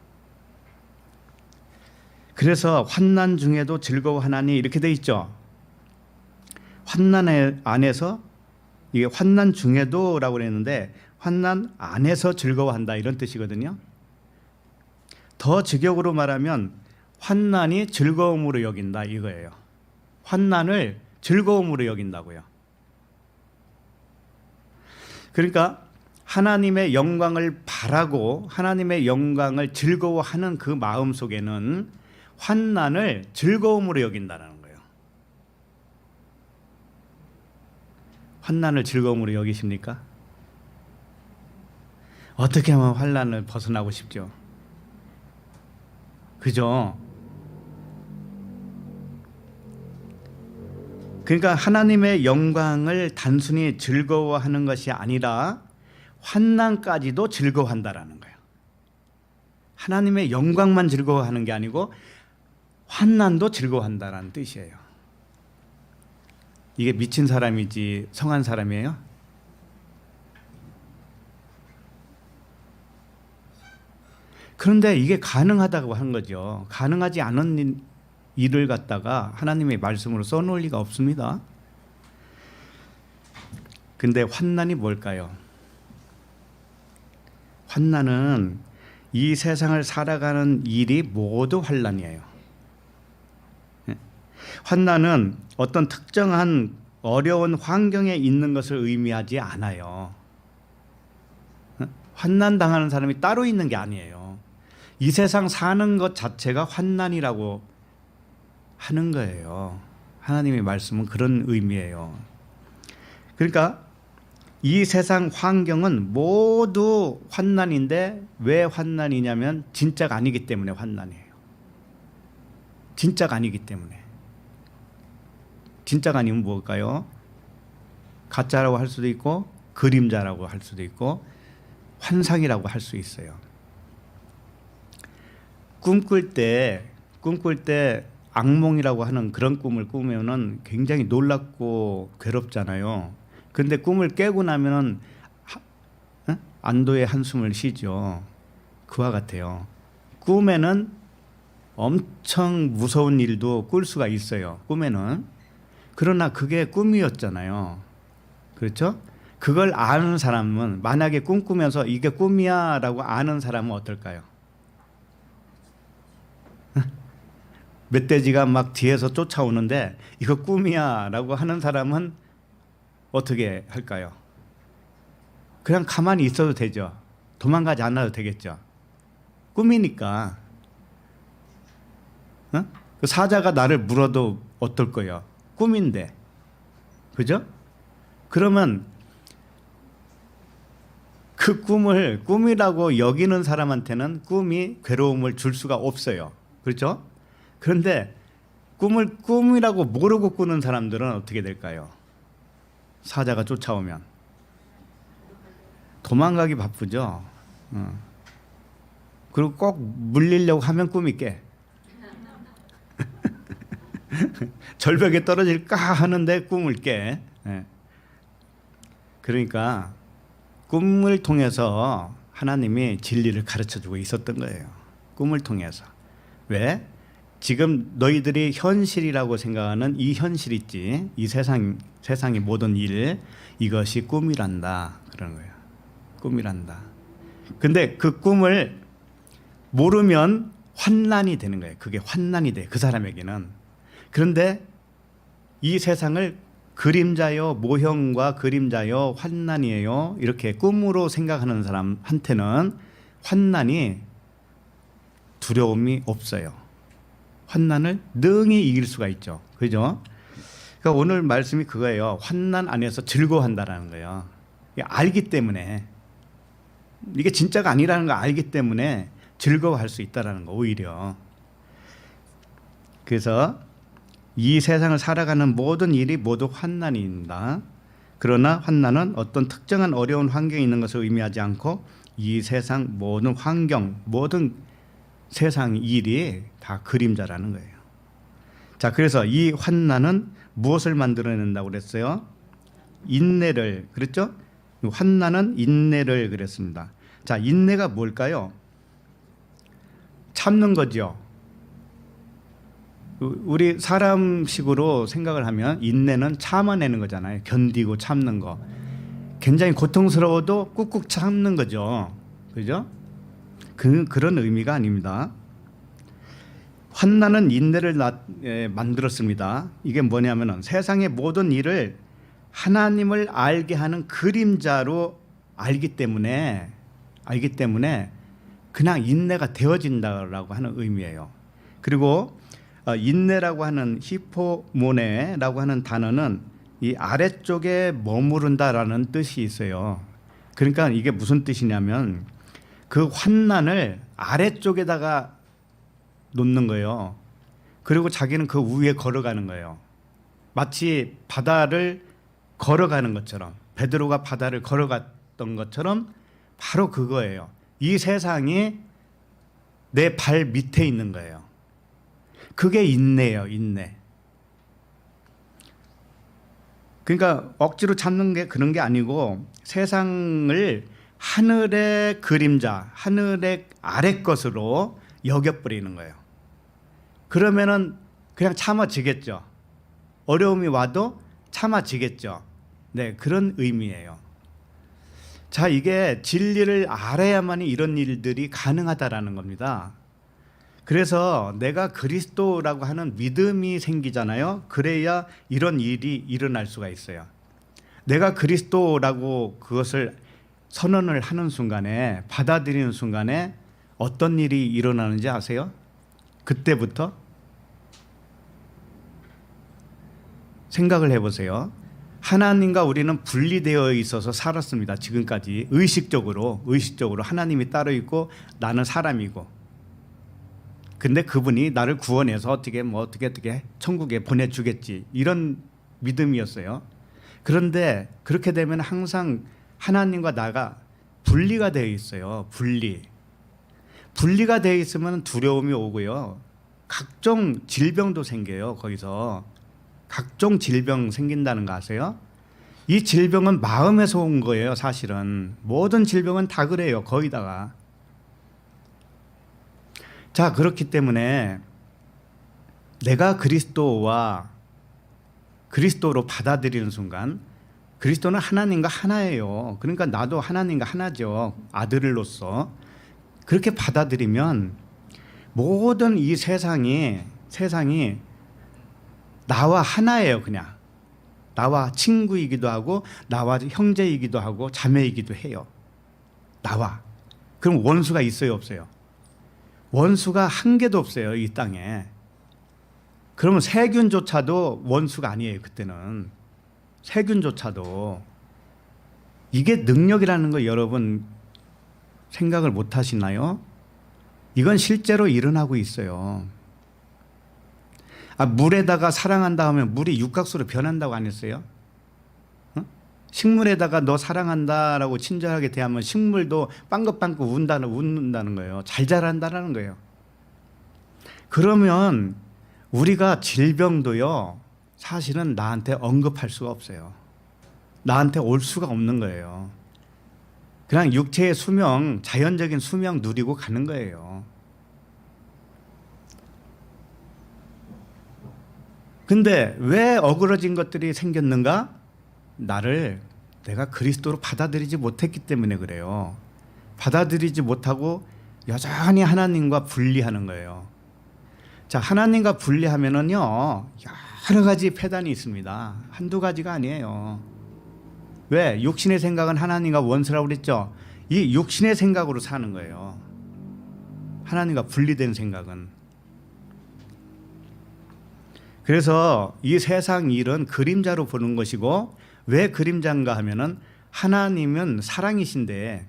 Speaker 1: 그래서 환난 중에도 즐거워하나니 이렇게 돼 있죠. 환난 안에서 이게 환난 중에도라고 그랬는데 환난 안에서 즐거워한다 이런 뜻이거든요. 더 직역으로 말하면 환난이 즐거움으로 여긴다 이거예요. 환난을 즐거움으로 여긴다고요. 그러니까 하나님의 영광을 바라고 하나님의 영광을 즐거워하는 그 마음 속에는 환난을 즐거움으로 여긴다는 거예요. 환난을 즐거움으로 여기십니까? 어떻게 하면 환난을 벗어나고 싶죠? 그죠? 그러니까 하나님의 영광을 단순히 즐거워하는 것이 아니라 환난까지도 즐거워한다라는 거예요. 하나님의 영광만 즐거워하는 게 아니고 환난도 즐거워한다라는 뜻이에요. 이게 미친 사람이지 성한 사람이에요? 그런데 이게 가능하다고 하는 거죠. 가능하지 않은 일을 갖다가 하나님의 말씀으로 써놓을 리가 없습니다. 근데 환난이 뭘까요? 환난은 이 세상을 살아가는 일이 모두 환난이에요. 환난은 어떤 특정한 어려운 환경에 있는 것을 의미하지 않아요. 환난 당하는 사람이 따로 있는 게 아니에요. 이 세상 사는 것 자체가 환난이라고 하는 거예요. 하나님의 말씀은 그런 의미예요. 그러니까 이 세상 환경은 모두 환난인데 왜 환난이냐면 진짜가 아니기 때문에 환난이에요. 진짜가 아니기 때문에. 진짜가 아니면 뭘까요? 가짜라고 할 수도 있고 그림자라고 할 수도 있고 환상이라고 할 수 있어요. 꿈꿀 때 악몽이라고 하는 그런 꿈을 꾸면은 굉장히 놀랍고 괴롭잖아요. 근데 꿈을 깨고 나면은 안도의 한숨을 쉬죠. 그와 같아요. 꿈에는 엄청 무서운 일도 꿀 수가 있어요. 꿈에는. 그러나 그게 꿈이었잖아요. 그렇죠? 그걸 아는 사람은 만약에 꿈꾸면서 이게 꿈이야 라고 아는 사람은 어떨까요? 멧돼지가 막 뒤에서 쫓아오는데 이거 꿈이야 라고 하는 사람은 어떻게 할까요? 그냥 가만히 있어도 되죠. 도망가지 않아도 되겠죠. 꿈이니까. 그 사자가 나를 물어도 어떨 거예요? 꿈인데. 그죠? 그러면 그 꿈을 꿈이라고 여기는 사람한테는 꿈이 괴로움을 줄 수가 없어요. 그렇죠? 그런데 꿈을 꿈이라고 모르고 꾸는 사람들은 어떻게 될까요? 사자가 쫓아오면 도망가기 바쁘죠. 그리고 꼭 물리려고 하면 꿈이 깨. 절벽에 떨어질까 하는데 꿈을 깨. 그러니까 꿈을 통해서 하나님이 진리를 가르쳐주고 있었던 거예요. 꿈을 통해서. 왜? 지금 너희들이 현실이라고 생각하는 이 현실 있지, 이 세상의 모든 일, 이것이 꿈이란다 그러는 거예요. 꿈이란다. 근데 그 꿈을 모르면 환난이 되는 거예요. 그게 환난이 돼, 그 사람에게는. 그런데 이 세상을 그림자요, 모형과 그림자요, 환난이에요, 이렇게 꿈으로 생각하는 사람한테는 환난이 두려움이 없어요. 환난을 능히 이길 수가 있죠. 그죠? 그러니까 오늘 말씀이 그거예요. 환난 안에서 즐거워한다라는 거예요. 알기 때문에, 이게 진짜가 아니라는 걸 알기 때문에 즐거워할 수 있다라는 거, 오히려. 그래서 이 세상을 살아가는 모든 일이 모두 환난입니다. 그러나 환난은 어떤 특정한 어려운 환경에 있는 것을 의미하지 않고 이 세상 모든 환경, 모든 세상 일이 다 그림자라는 거예요. 자, 그래서 이 환난은 무엇을 만들어낸다고 그랬어요? 인내를. 그랬죠? 환난은 인내를 그랬습니다. 자, 인내가 뭘까요? 참는 거죠. 우리 사람식으로 생각을 하면 인내는 참아내는 거잖아요. 견디고 참는 거. 굉장히 고통스러워도 꾹꾹 참는 거죠. 그죠? 그런 의미가 아닙니다. 환난은 인내를 만들었습니다. 이게 뭐냐면은 세상의 모든 일을 하나님을 알게 하는 그림자로 알기 때문에 그냥 인내가 되어진다라고 하는 의미예요. 그리고 인내라고 하는 히포모네라고 하는 단어는 이 아래쪽에 머무른다라는 뜻이 있어요. 그러니까 이게 무슨 뜻이냐면 그 환난을 아래쪽에다가 놓는 거예요. 그리고 자기는 그 위에 걸어가는 거예요. 마치 바다를 걸어가는 것처럼, 베드로가 바다를 있었던 것처럼 바로 그거예요. 이 세상이 내 발 밑에 있는 거예요. 그게 인내예요, 인내. 그러니까 억지로 잡는 게 그런 게 아니고 세상을 하늘의 그림자, 하늘의 아래 것으로 여겨버리는 거예요. 그러면은 그냥 참아지겠죠. 어려움이 와도 참아지겠죠. 네, 그런 의미예요. 자, 이게 진리를 알아야만이 이런 일들이 가능하다라는 겁니다. 그래서 내가 그리스도라고 하는 믿음이 생기잖아요. 그래야 이런 일이 일어날 수가 있어요. 내가 그리스도라고 그것을 선언을 하는 순간에, 받아들이는 순간에 어떤 일이 일어나는지 아세요? 그때부터 생각을 해보세요. 하나님과 우리는 분리되어 있어서 살았습니다. 지금까지 의식적으로 하나님이 따로 있고 나는 사람이고. 근데 그분이 나를 구원해서 어떻게 천국에 보내주겠지, 이런 믿음이었어요. 그런데 그렇게 되면 항상 하나님과 나가 분리가 되어 있어요. 분리가 되어 있으면 두려움이 오고요. 각종 질병도 생겨요. 거기서 각종 질병 생긴다는 거 아세요? 이 질병은 마음에서 온 거예요. 사실은 모든 질병은 다 그래요. 거기다가. 자, 그렇기 때문에 내가 그리스도로 받아들이는 순간, 그리스도는 하나님과 하나예요. 그러니까 나도 하나님과 하나죠. 아들로서. 그렇게 받아들이면 모든 이 세상이 나와 하나예요. 그냥 나와 친구이기도 하고 나와 형제이기도 하고 자매이기도 해요. 나와. 그럼 원수가 있어요, 없어요? 원수가 한 개도 없어요, 이 땅에. 그러면 세균조차도 원수가 아니에요. 그때는 세균조차도. 이게 능력이라는 거 여러분 생각을 못 하시나요? 이건 실제로 일어나고 있어요. 물에다가 사랑한다 하면 물이 육각수로 변한다고 안 했어요? 식물에다가 너 사랑한다라고 친절하게 대하면 식물도 빵긋빵긋 웃는다는 거예요. 잘 자란다는 거예요. 그러면 우리가 질병도요, 사실은 나한테 언급할 수가 없어요. 나한테 올 수가 없는 거예요. 그냥 육체의 수명, 자연적인 수명 누리고 가는 거예요. 근데 왜 어그러진 것들이 생겼는가? 내가 그리스도로 받아들이지 못했기 때문에 그래요. 받아들이지 못하고 여전히 하나님과 분리하는 거예요. 자, 하나님과 분리하면은요, 여러 가지 폐단이 있습니다. 한두 가지가 아니에요. 왜? 육신의 생각은 하나님과 원수라고 그랬죠. 이 육신의 생각으로 사는 거예요. 하나님과 분리된 생각은. 그래서 이 세상 일은 그림자로 보는 것이고, 왜 그림자인가 하면은 하나님은 사랑이신데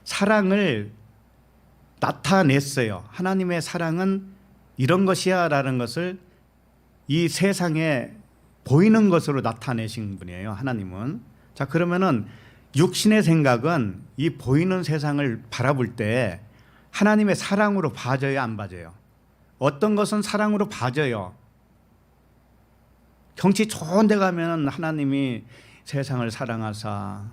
Speaker 1: 사랑을 나타냈어요. 하나님의 사랑은 이런 것이야 라는 것을 이 세상에 보이는 것으로 나타내신 분이에요. 하나님은. 자, 그러면은 육신의 생각은 이 보이는 세상을 바라볼 때 하나님의 사랑으로 봐져요, 안 봐져요? 어떤 것은 사랑으로 봐져요. 경치 좋은 데 가면 하나님이 세상을 사랑하사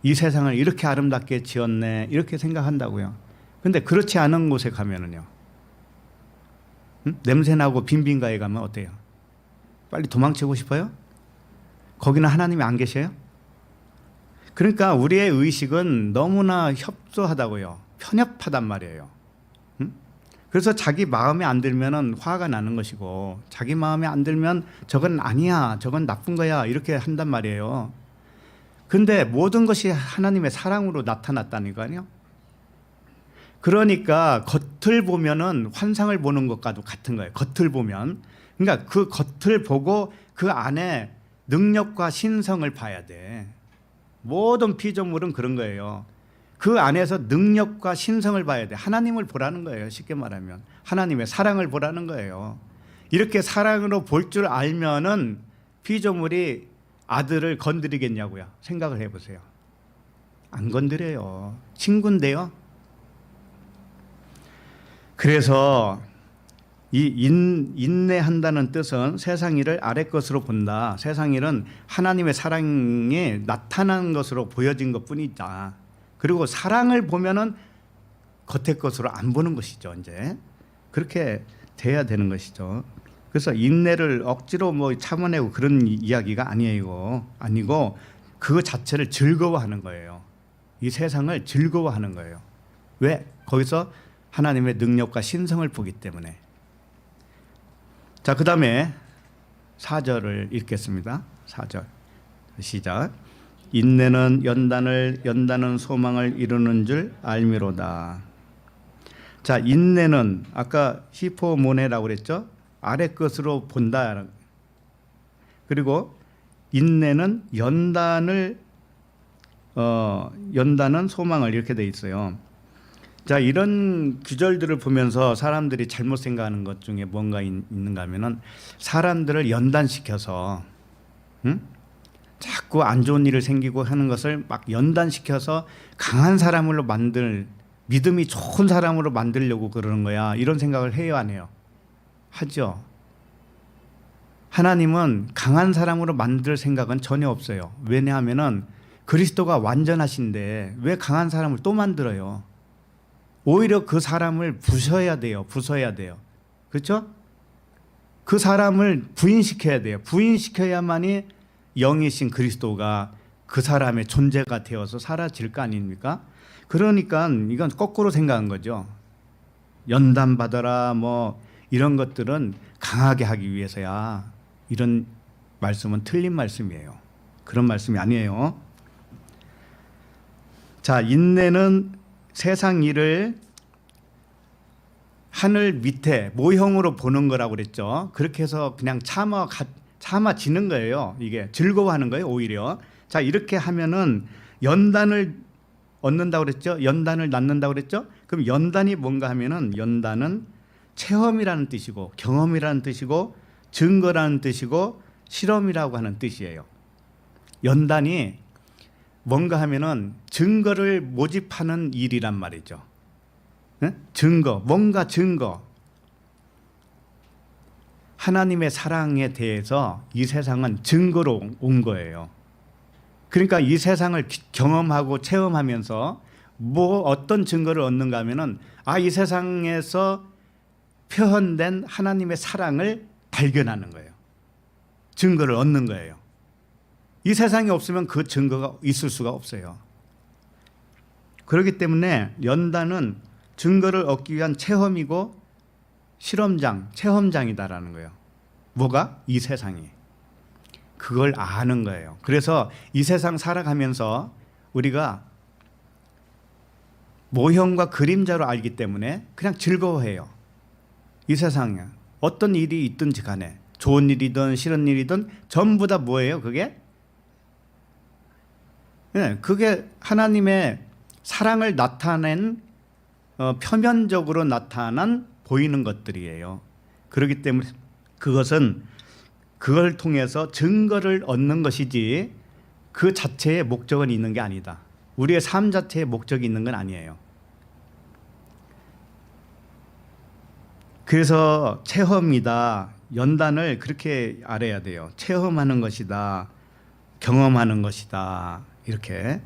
Speaker 1: 이 세상을 이렇게 아름답게 지었네, 이렇게 생각한다고요. 근데 그렇지 않은 곳에 가면은요, 냄새나고 빈빈가에 가면 어때요? 빨리 도망치고 싶어요? 거기는 하나님이 안 계셔요? 그러니까 우리의 의식은 너무나 협소하다고요. 편협하단 말이에요. 그래서 자기 마음에 안 들면은 화가 나는 것이고, 자기 마음에 안 들면 저건 아니야, 저건 나쁜 거야, 이렇게 한단 말이에요. 근데 모든 것이 하나님의 사랑으로 나타났다니까요. 그러니까 겉을 보면은 환상을 보는 것과도 같은 거예요. 겉을 보면. 그러니까 그 겉을 보고 그 안에 능력과 신성을 봐야 돼. 모든 피조물은 그런 거예요. 그 안에서 능력과 신성을 봐야 돼. 하나님을 보라는 거예요. 쉽게 말하면 하나님의 사랑을 보라는 거예요. 이렇게 사랑으로 볼 줄 알면은 피조물이 아들을 건드리겠냐고요. 생각을 해보세요. 안 건드려요. 친구인데요. 그래서 이 인내한다는 뜻은 세상 일을 아래 것으로 본다. 세상 일은 하나님의 사랑이 나타난 것으로 보여진 것뿐이다. 그리고 사랑을 보면은 겉의 것으로 안 보는 것이죠. 이제 그렇게 돼야 되는 것이죠. 그래서 인내를 억지로 뭐 참아내고 그런 이야기가 아니고 그 자체를 즐거워하는 거예요. 이 세상을 즐거워하는 거예요. 왜? 거기서 하나님의 능력과 신성을 보기 때문에. 자, 그 다음에 4절을 읽겠습니다. 4절 시작. 인내는 연단은 소망을 이루는 줄 알미로다. 자, 인내는 아까 히포모네라고 그랬죠. 아래 것으로 본다. 그리고 인내는 연단은 소망을 이렇게 돼 있어요. 자, 이런 구절들을 보면서 사람들이 잘못 생각하는 것 중에 뭔가 있는가 하면은 사람들을 연단시켜서 자꾸 안 좋은 일을 생기고 하는 것을 막 연단시켜서 강한 사람으로 믿음이 좋은 사람으로 만들려고 그러는 거야. 이런 생각을 해요, 안 해요? 하죠. 하나님은 강한 사람으로 만들 생각은 전혀 없어요. 왜냐하면은 그리스도가 완전하신데 왜 강한 사람을 또 만들어요? 오히려 그 사람을 부숴야 돼요. 그렇죠? 그 사람을 부인시켜야 돼요. 부인시켜야만이 영이신 그리스도가 그 사람의 존재가 되어서 사라질 거 아닙니까? 그러니까 이건 거꾸로 생각한 거죠. 연단받아라 뭐 이런 것들은 강하게 하기 위해서야. 이런 말씀은 틀린 말씀이에요. 그런 말씀이 아니에요. 자, 인내는 세상 일을 하늘 밑에 모형으로 보는 거라고 그랬죠. 그렇게 해서 그냥 참아지는 거예요. 이게 즐거워하는 거예요, 오히려. 자, 이렇게 하면은 연단을 얻는다고 그랬죠. 연단을 낳는다고 그랬죠. 그럼 연단이 뭔가 하면은 연단은 체험이라는 뜻이고 경험이라는 뜻이고 증거라는 뜻이고 실험이라고 하는 뜻이에요. 연단이 뭔가 하면은 증거를 모집하는 일이란 말이죠. 네? 증거. 하나님의 사랑에 대해서 이 세상은 증거로 온 거예요. 그러니까 이 세상을 경험하고 체험하면서 어떤 증거를 얻는가 하면은 이 세상에서 표현된 하나님의 사랑을 발견하는 거예요. 증거를 얻는 거예요. 이 세상이 없으면 그 증거가 있을 수가 없어요. 그렇기 때문에 연단은 증거를 얻기 위한 체험이고 체험장이다라는 거예요. 뭐가? 이 세상이. 그걸 아는 거예요. 그래서 이 세상 살아가면서 우리가 모형과 그림자로 알기 때문에 그냥 즐거워해요. 이 세상에 어떤 일이 있든지 간에 좋은 일이든 싫은 일이든 전부 다 뭐예요? 그게 하나님의 사랑을 나타낸 표면적으로 나타난 보이는 것들이에요. 그렇기 때문에 그걸 통해서 증거를 얻는 것이지 그 자체의 목적은 있는 게 아니다. 우리의 삶 자체의 목적이 있는 건 아니에요. 그래서 체험이다. 연단을 그렇게 알아야 돼요. 체험하는 것이다. 경험하는 것이다. 이렇게.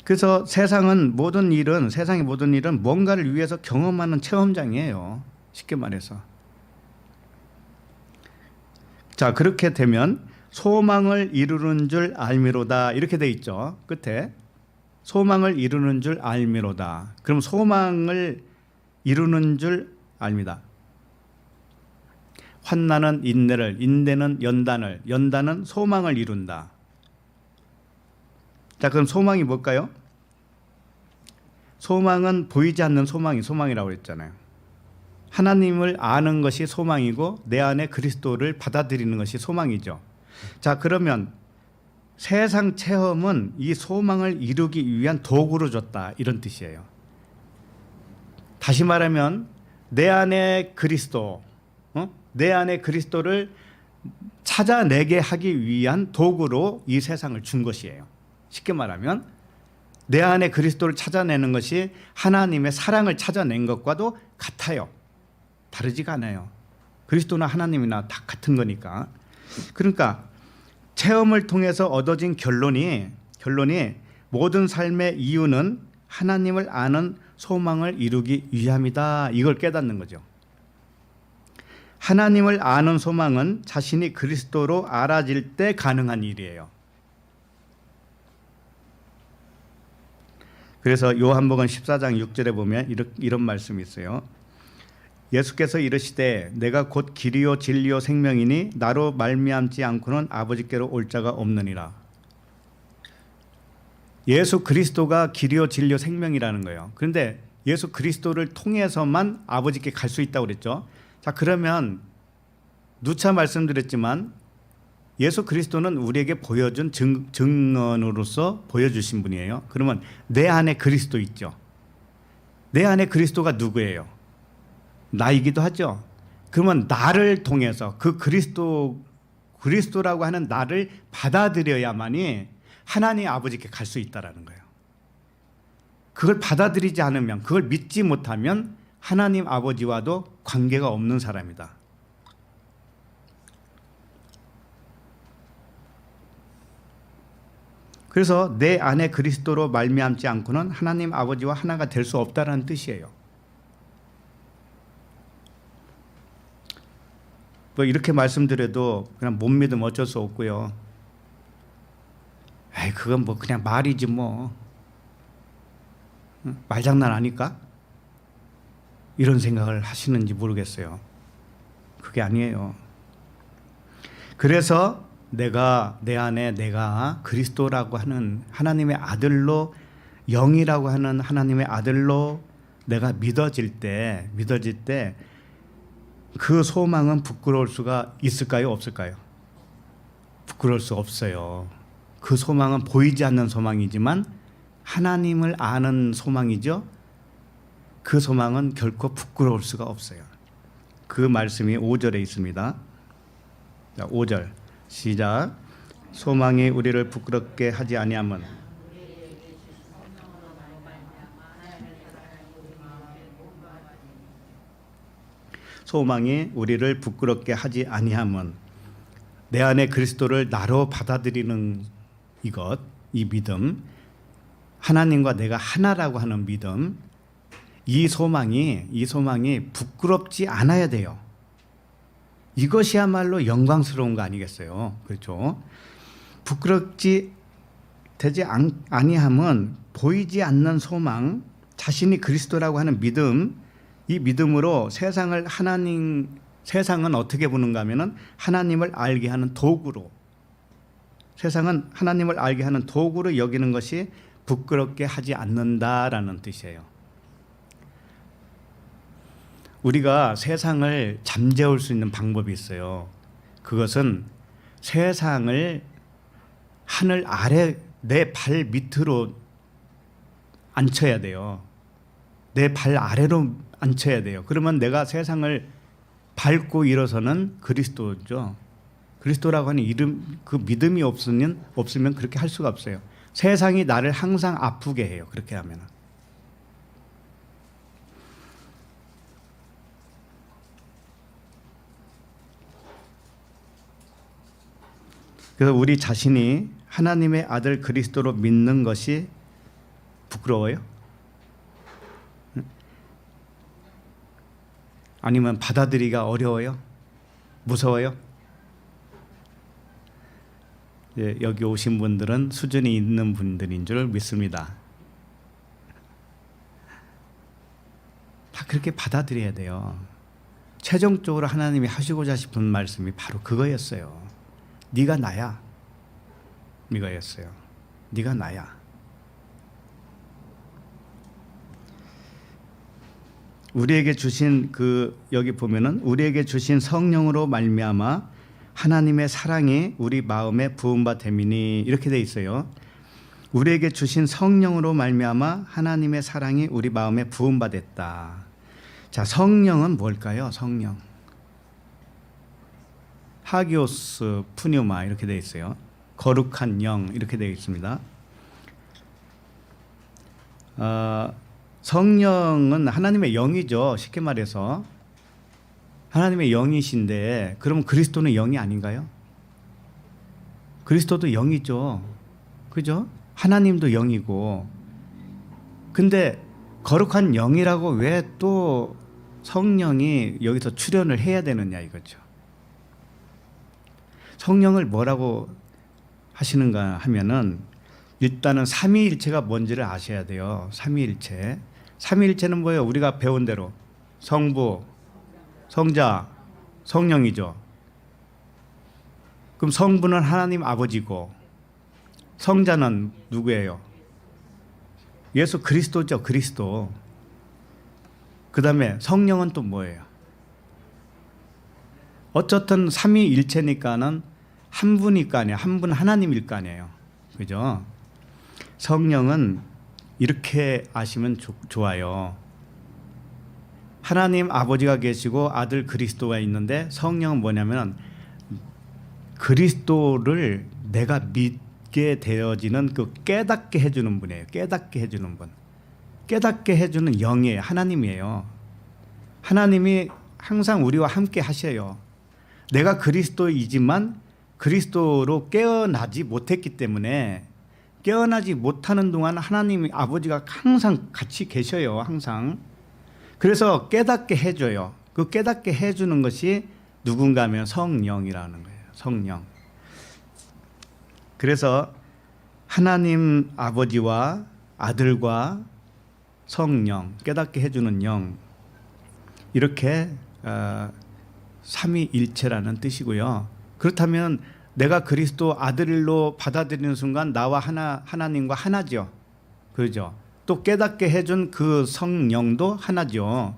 Speaker 1: 그래서 세상의 모든 일은 뭔가를 위해서 경험하는 체험장이에요. 쉽게 말해서. 자, 그렇게 되면 소망을 이루는 줄 알미로다. 이렇게 돼 있죠. 끝에. 소망을 이루는 줄 알미로다. 그럼 소망을 이루는 줄 압니다. 환난은 인내를, 인내는 연단을, 연단은 소망을 이룬다. 자, 그럼 소망이 뭘까요? 소망은 보이지 않는 소망이라고 했잖아요. 하나님을 아는 것이 소망이고 내 안에 그리스도를 받아들이는 것이 소망이죠. 자, 그러면 세상 체험은 이 소망을 이루기 위한 도구로 줬다. 이런 뜻이에요. 다시 말하면 내 안에 그리스도를 찾아내게 하기 위한 도구로 이 세상을 준 것이에요. 쉽게 말하면 내 안에 그리스도를 찾아내는 것이 하나님의 사랑을 찾아낸 것과도 같아요. 다르지가 않아요. 그리스도나 하나님이나 다 같은 거니까. 그러니까 체험을 통해서 얻어진 결론이 모든 삶의 이유는 하나님을 아는 소망을 이루기 위함이다. 이걸 깨닫는 거죠. 하나님을 아는 소망은 자신이 그리스도로 알아질 때 가능한 일이에요. 그래서 요한복음 14장 6절에 보면 이런 말씀이 있어요. 예수께서 이르시되 내가 곧 길이요 진리요 생명이니 나로 말미암지 않고는 아버지께로 올 자가 없느니라. 예수 그리스도가 길이요 진리요 생명이라는 거예요. 그런데 예수 그리스도를 통해서만 아버지께 갈 수 있다고 그랬죠. 자, 그러면 누차 말씀드렸지만 예수 그리스도는 우리에게 보여준 증언으로서 보여주신 분이에요. 그러면 내 안에 그리스도 있죠. 내 안에 그리스도가 누구예요? 나이기도 하죠. 그러면 나를 통해서 그 그리스도라고 하는 나를 받아들여야만이 하나님 아버지께 갈 수 있다라는 거예요. 그걸 받아들이지 않으면, 그걸 믿지 못하면 하나님 아버지와도 관계가 없는 사람이다. 그래서 내 안에 그리스도로 말미암지 않고는 하나님 아버지와 하나가 될 수 없다는 뜻이에요. 뭐 이렇게 말씀드려도 그냥 못 믿으면 어쩔 수 없고요. 에이, 그건 뭐 그냥 말이지 뭐. 말장난 아닐까? 이런 생각을 하시는지 모르겠어요. 그게 아니에요. 그래서 내 안에 내가 그리스도라고 하는 하나님의 아들로, 영이라고 하는 하나님의 아들로 내가 믿어질 때 그 소망은 부끄러울 수가 있을까요? 없을까요? 부끄러울 수 없어요. 그 소망은 보이지 않는 소망이지만 하나님을 아는 소망이죠. 그 소망은 결코 부끄러울 수가 없어요. 그 말씀이 5절에 있습니다. 자, 5절 시작. 소망이 우리를 부끄럽게 하지 아니함은 소망이 우리를 부끄럽게 하지 아니함은 내 안에 그리스도를 나로 받아들이는 이것, 이 믿음, 하나님과 내가 하나라고 하는 믿음, 이 소망이 부끄럽지 않아야 돼요. 이것이야말로 영광스러운 거 아니겠어요? 그렇죠? 부끄럽지 되지 아니함은 보이지 않는 소망, 자신이 그리스도라고 하는 믿음, 이 믿음으로 세상은 어떻게 보는가 하면은 하나님을 알게 하는 도구로, 세상은 하나님을 알게 하는 도구로 여기는 것이 부끄럽게 하지 않는다라는 뜻이에요. 우리가 세상을 잠재울 수 있는 방법이 있어요. 그것은 세상을 하늘 아래 내 발 밑으로 앉혀야 돼요. 내 발 아래로 앉혀야 돼요. 그러면 내가 세상을 밟고 일어서는 그리스도죠. 그리스도라고 하는 이름, 그 믿음이 없으면 그렇게 할 수가 없어요. 세상이 나를 항상 아프게 해요. 그렇게 하면. 그래서 우리 자신이 하나님의 아들 그리스도로 믿는 것이 부끄러워요? 아니면 받아들이기가 어려워요? 무서워요? 여기 오신 분들은 수준이 있는 분들인 줄 믿습니다. 다 그렇게 받아들여야 돼요. 최종적으로 하나님이 하시고자 싶은 말씀이 바로 그거였어요. 네가 나야. 이거였어요. 네가 나야. 우리에게 주신 여기 보면은 우리에게 주신 성령으로 말미암아 하나님의 사랑이 우리 마음에 부음바 됨이니 이렇게 돼 있어요. 우리에게 주신 성령으로 말미암아 하나님의 사랑이 우리 마음에 부음바 됐다. 자, 성령은 뭘까요? 성령. 하기오스 푸뉴마 이렇게 되어 있어요. 거룩한 영 이렇게 되어 있습니다. 성령은 하나님의 영이죠. 쉽게 말해서 하나님의 영이신데 그럼 그리스도는 영이 아닌가요? 그리스도도 영이죠. 그죠? 하나님도 영이고. 근데 거룩한 영이라고 왜 또 성령이 여기서 출현을 해야 되느냐 이거죠. 성령을 뭐라고 하시는가 하면은 일단은 삼위일체가 뭔지를 아셔야 돼요. 삼위일체. 삼위일체는 뭐예요? 우리가 배운 대로 성부, 성자, 성령이죠. 그럼 성부는 하나님 아버지고 성자는 누구예요? 예수 그리스도죠. 그리스도. 그 다음에 성령은 또 뭐예요? 어쨌든 삼위일체니까는 한 분일 거 아니에요. 한 분 하나님일 거 아니에요. 그죠? 성령은 이렇게 아시면 좋아요. 하나님 아버지가 계시고 아들 그리스도가 있는데 성령은 뭐냐면 그리스도를 내가 믿게 되어지는 그 깨닫게 해주는 분이에요. 깨닫게 해주는 분. 깨닫게 해주는 영이에요. 하나님이에요. 하나님이 항상 우리와 함께 하셔요. 내가 그리스도이지만 그리스도로 깨어나지 못했기 때문에 깨어나지 못하는 동안 하나님 아버지가 항상 같이 계셔요. 항상. 그래서 깨닫게 해줘요. 그 깨닫게 해주는 것이 누군가 하면 성령이라는 거예요. 성령. 그래서 하나님 아버지와 아들과 성령, 깨닫게 해주는 영, 이렇게 삼위일체라는 뜻이고요. 그렇다면 내가 그리스도 아들로 받아들이는 순간 나와 하나님과 하나죠. 그렇죠? 또 깨닫게 해준 그 성령도 하나죠.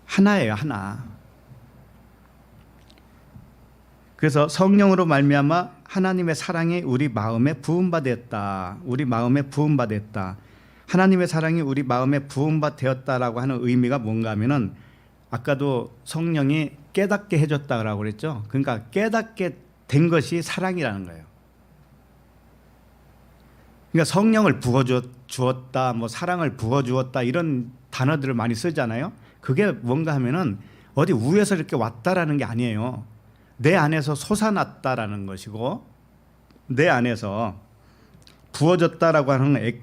Speaker 1: 하나예요. 하나. 그래서 성령으로 말미암아 하나님의 사랑이 우리 마음에 부음받았다. 우리 마음에 부음받았다. 하나님의 사랑이 우리 마음에 부음받았다라고 하는 의미가 뭔가 하면은 아까도 성령이 깨닫게 해줬다라고 그랬죠. 그러니까 깨닫게 된 것이 사랑이라는 거예요. 그러니까 성령을 부어주었다, 뭐 사랑을 부어주었다 이런 단어들을 많이 쓰잖아요. 그게 뭔가 하면은 어디 위에서 이렇게 왔다라는 게 아니에요. 내 안에서 솟아났다라는 것이고 내 안에서 부어졌다라고 하는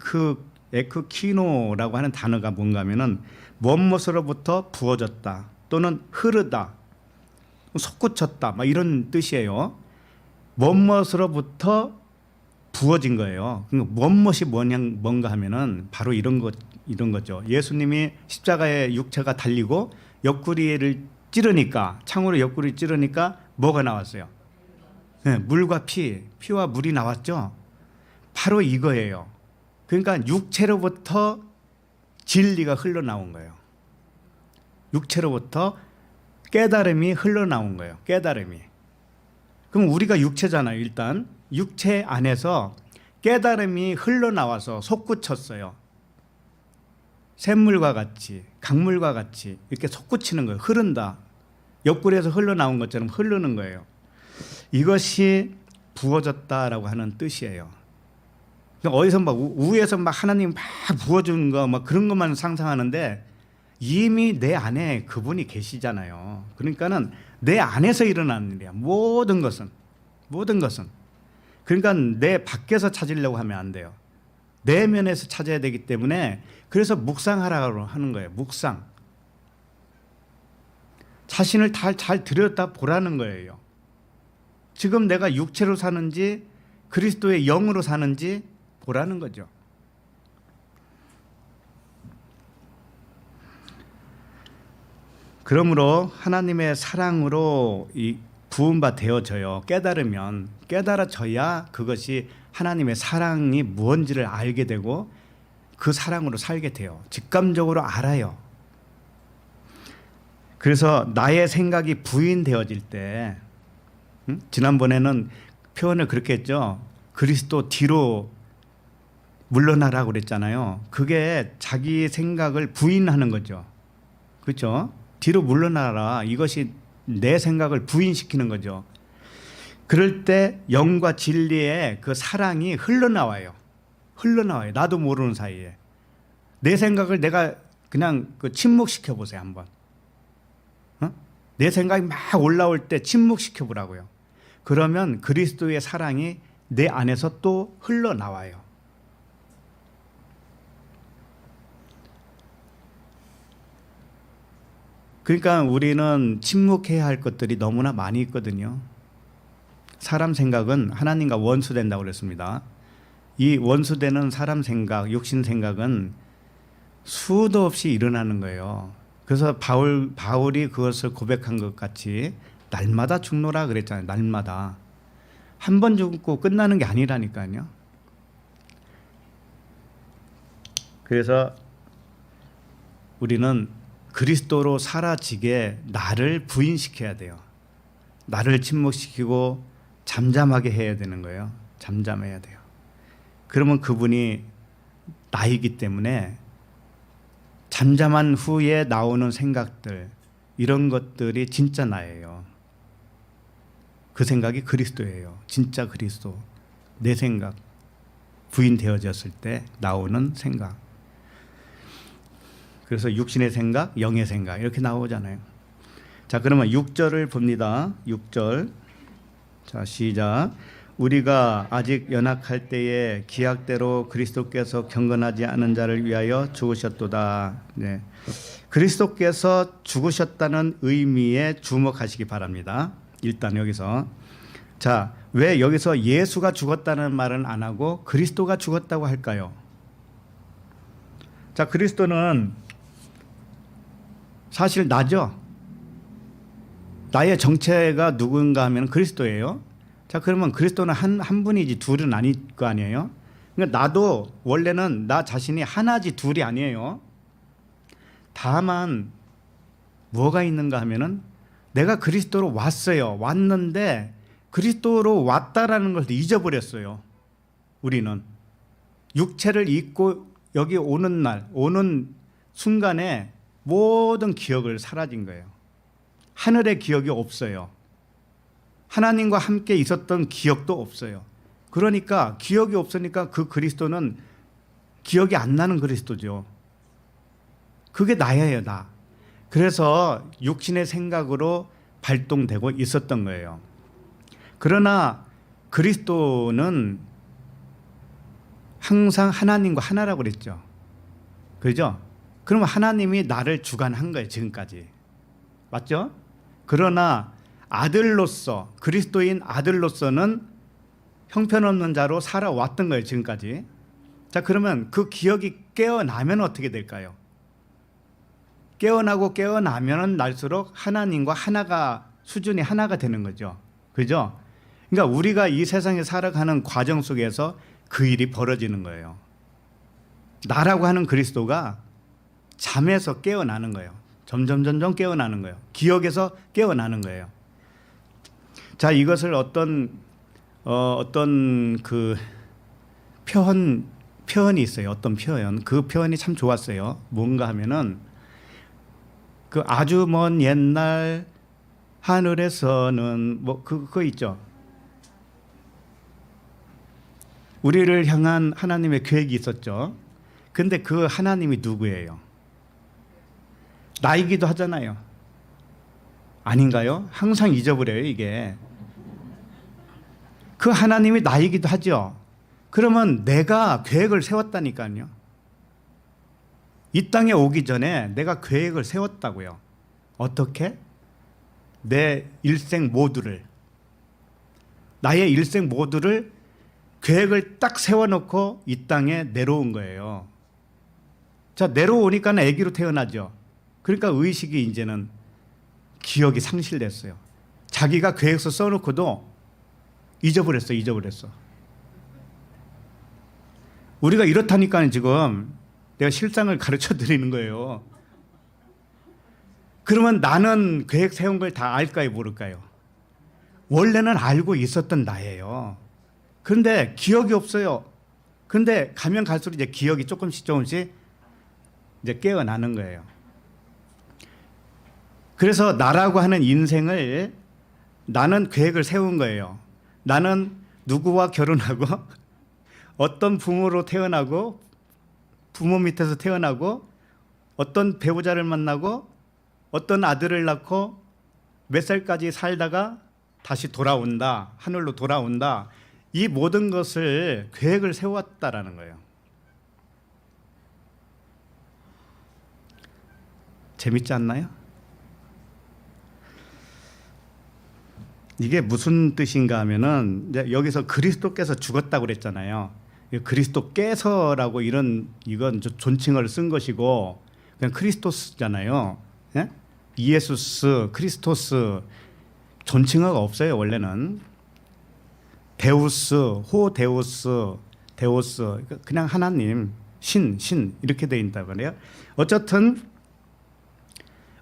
Speaker 1: 에크키노라고 하는 단어가 뭔가 하면은 무엇으로부터 부어졌다 또는 흐르다, 솟구쳤다 막 이런 뜻이에요. 무엇으로부터 부어진 거예요. 그러니까 무엇이 뭔가 하면은 바로 이런 거죠. 예수님이 십자가에 육체가 달리고 옆구리를 찌르니까 창으로 옆구리 찌르니까 뭐가 나왔어요? 네, 물과 피와 물이 나왔죠. 바로 이거예요. 그러니까 육체로부터 진리가 흘러나온 거예요. 육체로부터 깨달음이 흘러나온 거예요. 깨달음이. 그럼 우리가 육체잖아요. 일단 육체 안에서 깨달음이 흘러나와서 솟구쳤어요. 샘물과 같이 강물과 같이 이렇게 솟구치는 거예요. 흐른다. 옆구리에서 흘러나온 것처럼 흐르는 거예요. 이것이 부어졌다라고 하는 뜻이에요. 어디서 막 위에서 막 하나님 막 부어주는 거 막 그런 것만 상상하는데 이미 내 안에 그분이 계시잖아요. 그러니까는 내 안에서 일어나는 일이야. 모든 것은. 그러니까 내 밖에서 찾으려고 하면 안 돼요. 내면에서 찾아야 되기 때문에 그래서 묵상하라고 하는 거예요. 묵상. 자신을 잘 들여다 보라는 거예요. 지금 내가 육체로 사는지 그리스도의 영으로 사는지 보라는 거죠. 그러므로 하나님의 사랑으로 이 부음바 되어져요. 깨달아져야 그것이 하나님의 사랑이 무엇인지를 알게 되고 그 사랑으로 살게 돼요. 직감적으로 알아요. 그래서 나의 생각이 부인되어질 때 지난번에는 표현을 그렇게 했죠. 그리스도 뒤로 물러나라고 그랬잖아요. 그게 자기 생각을 부인하는 거죠. 그렇죠? 뒤로 물러나라. 이것이 내 생각을 부인시키는 거죠. 그럴 때 영과 진리의 그 사랑이 흘러나와요. 흘러나와요. 나도 모르는 사이에. 내 생각을 내가 그냥 그 침묵시켜 보세요, 한번. 내 생각이 막 올라올 때 침묵시켜 보라고요. 그러면 그리스도의 사랑이 내 안에서 또 흘러나와요. 그러니까 우리는 침묵해야 할 것들이 너무나 많이 있거든요. 사람 생각은 하나님과 원수된다고 그랬습니다. 이 원수되는 사람 생각, 육신 생각은 수도 없이 일어나는 거예요. 그래서 바울이 그것을 고백한 것 같이 날마다 죽노라 그랬잖아요. 날마다. 한 번 죽고 끝나는 게 아니라니까요. 그래서 우리는 그리스도로 사라지게 나를 부인시켜야 돼요. 나를 침묵시키고 잠잠하게 해야 되는 거예요. 잠잠해야 돼요. 그러면 그분이 나이기 때문에 잠잠한 후에 나오는 생각들, 이런 것들이 진짜 나예요. 그 생각이 그리스도예요. 진짜 그리스도. 내 생각, 부인되어졌을 때 나오는 생각. 그래서 육신의 생각, 영의 생각 이렇게 나오잖아요. 자, 그러면 6절을 봅니다. 6절. 자, 시작. 우리가 아직 연약할 때에 기약대로 그리스도께서 경건하지 않은 자를 위하여 죽으셨도다. 네. 그리스도께서 죽으셨다는 의미에 주목하시기 바랍니다. 일단 여기서. 자, 왜 여기서 예수가 죽었다는 말은 안 하고 그리스도가 죽었다고 할까요? 자, 그리스도는 사실 나죠. 나의 정체가 누군가 하면 그리스도예요. 자, 그러면 그리스도는 한 분이지 둘은 아닐 거 아니에요. 그러니까 나도 원래는 나 자신이 하나지 둘이 아니에요. 다만 뭐가 있는가 하면은 내가 그리스도로 왔어요. 왔는데 그리스도로 왔다라는 걸 잊어버렸어요. 우리는 육체를 입고 여기 오는 날, 오는 순간에 모든 기억을 사라진 거예요. 하늘의 기억이 없어요. 하나님과 함께 있었던 기억도 없어요. 그러니까 기억이 없으니까 그 그리스도는 기억이 안 나는 그리스도죠. 그게 나예요, 나. 그래서 육신의 생각으로 발동되고 있었던 거예요. 그러나 그리스도는 항상 하나님과 하나라고 그랬죠. 그죠? 그러면 하나님이 나를 주관한 거예요, 지금까지. 맞죠? 그러나 아들로서, 그리스도인 아들로서는 형편없는 자로 살아왔던 거예요, 지금까지. 자, 그러면 그 기억이 깨어나면 어떻게 될까요? 깨어나면 날수록 하나님과 하나가, 수준이 하나가 되는 거죠. 그죠? 그러니까 우리가 이 세상에 살아가는 과정 속에서 그 일이 벌어지는 거예요. 나라고 하는 그리스도가 잠에서 깨어나는 거예요. 점점 깨어나는 거예요. 기억에서 깨어나는 거예요. 자, 이것을 어떤 그 표현이 있어요. 어떤 표현. 그 표현이 참 좋았어요. 뭔가 하면은 그 아주 먼 옛날 하늘에서는 뭐 그거 있죠. 우리를 향한 하나님의 계획이 있었죠. 근데 그 하나님이 누구예요? 나이기도 하잖아요. 아닌가요? 항상 잊어버려요, 이게. 그 하나님이 나이기도 하죠. 그러면 내가 계획을 세웠다니까요. 이 땅에 오기 전에 내가 계획을 세웠다고요. 어떻게? 내 일생 모두를, 나의 일생 모두를 계획을 딱 세워놓고 이 땅에 내려온 거예요. 자, 내려오니까 아기로 태어나죠. 그러니까 의식이 이제는 기억이 상실됐어요. 자기가 계획서 써놓고도 잊어버렸어. 우리가 이렇다니까 지금 내가 실상을 가르쳐 드리는 거예요. 그러면 나는 계획 세운 걸 다 알까요, 모를까요? 원래는 알고 있었던 나예요. 그런데 기억이 없어요. 그런데 가면 갈수록 이제 기억이 조금씩 이제 깨어나는 거예요. 그래서 나라고 하는 인생을 나는 계획을 세운 거예요. 나는 누구와 결혼하고 어떤 부모로 태어나고 부모 밑에서 태어나고 어떤 배우자를 만나고 어떤 아들을 낳고 몇 살까지 살다가 다시 돌아온다. 하늘로 돌아온다. 이 모든 것을 계획을 세웠다라는 거예요. 재밌지 않나요? 이게 무슨 뜻인가 하면은 이제 여기서 그리스도께서 죽었다고 그랬잖아요. 그리스도께서라고 이건 존칭어를 쓴 것이고 그냥 크리스토스잖아요. 예? 이에수스, 크리스토스 존칭어가 없어요. 원래는 데우스, 호데우스, 데우스 그냥 하나님, 신 이렇게 돼 있다고 그래요. 어쨌든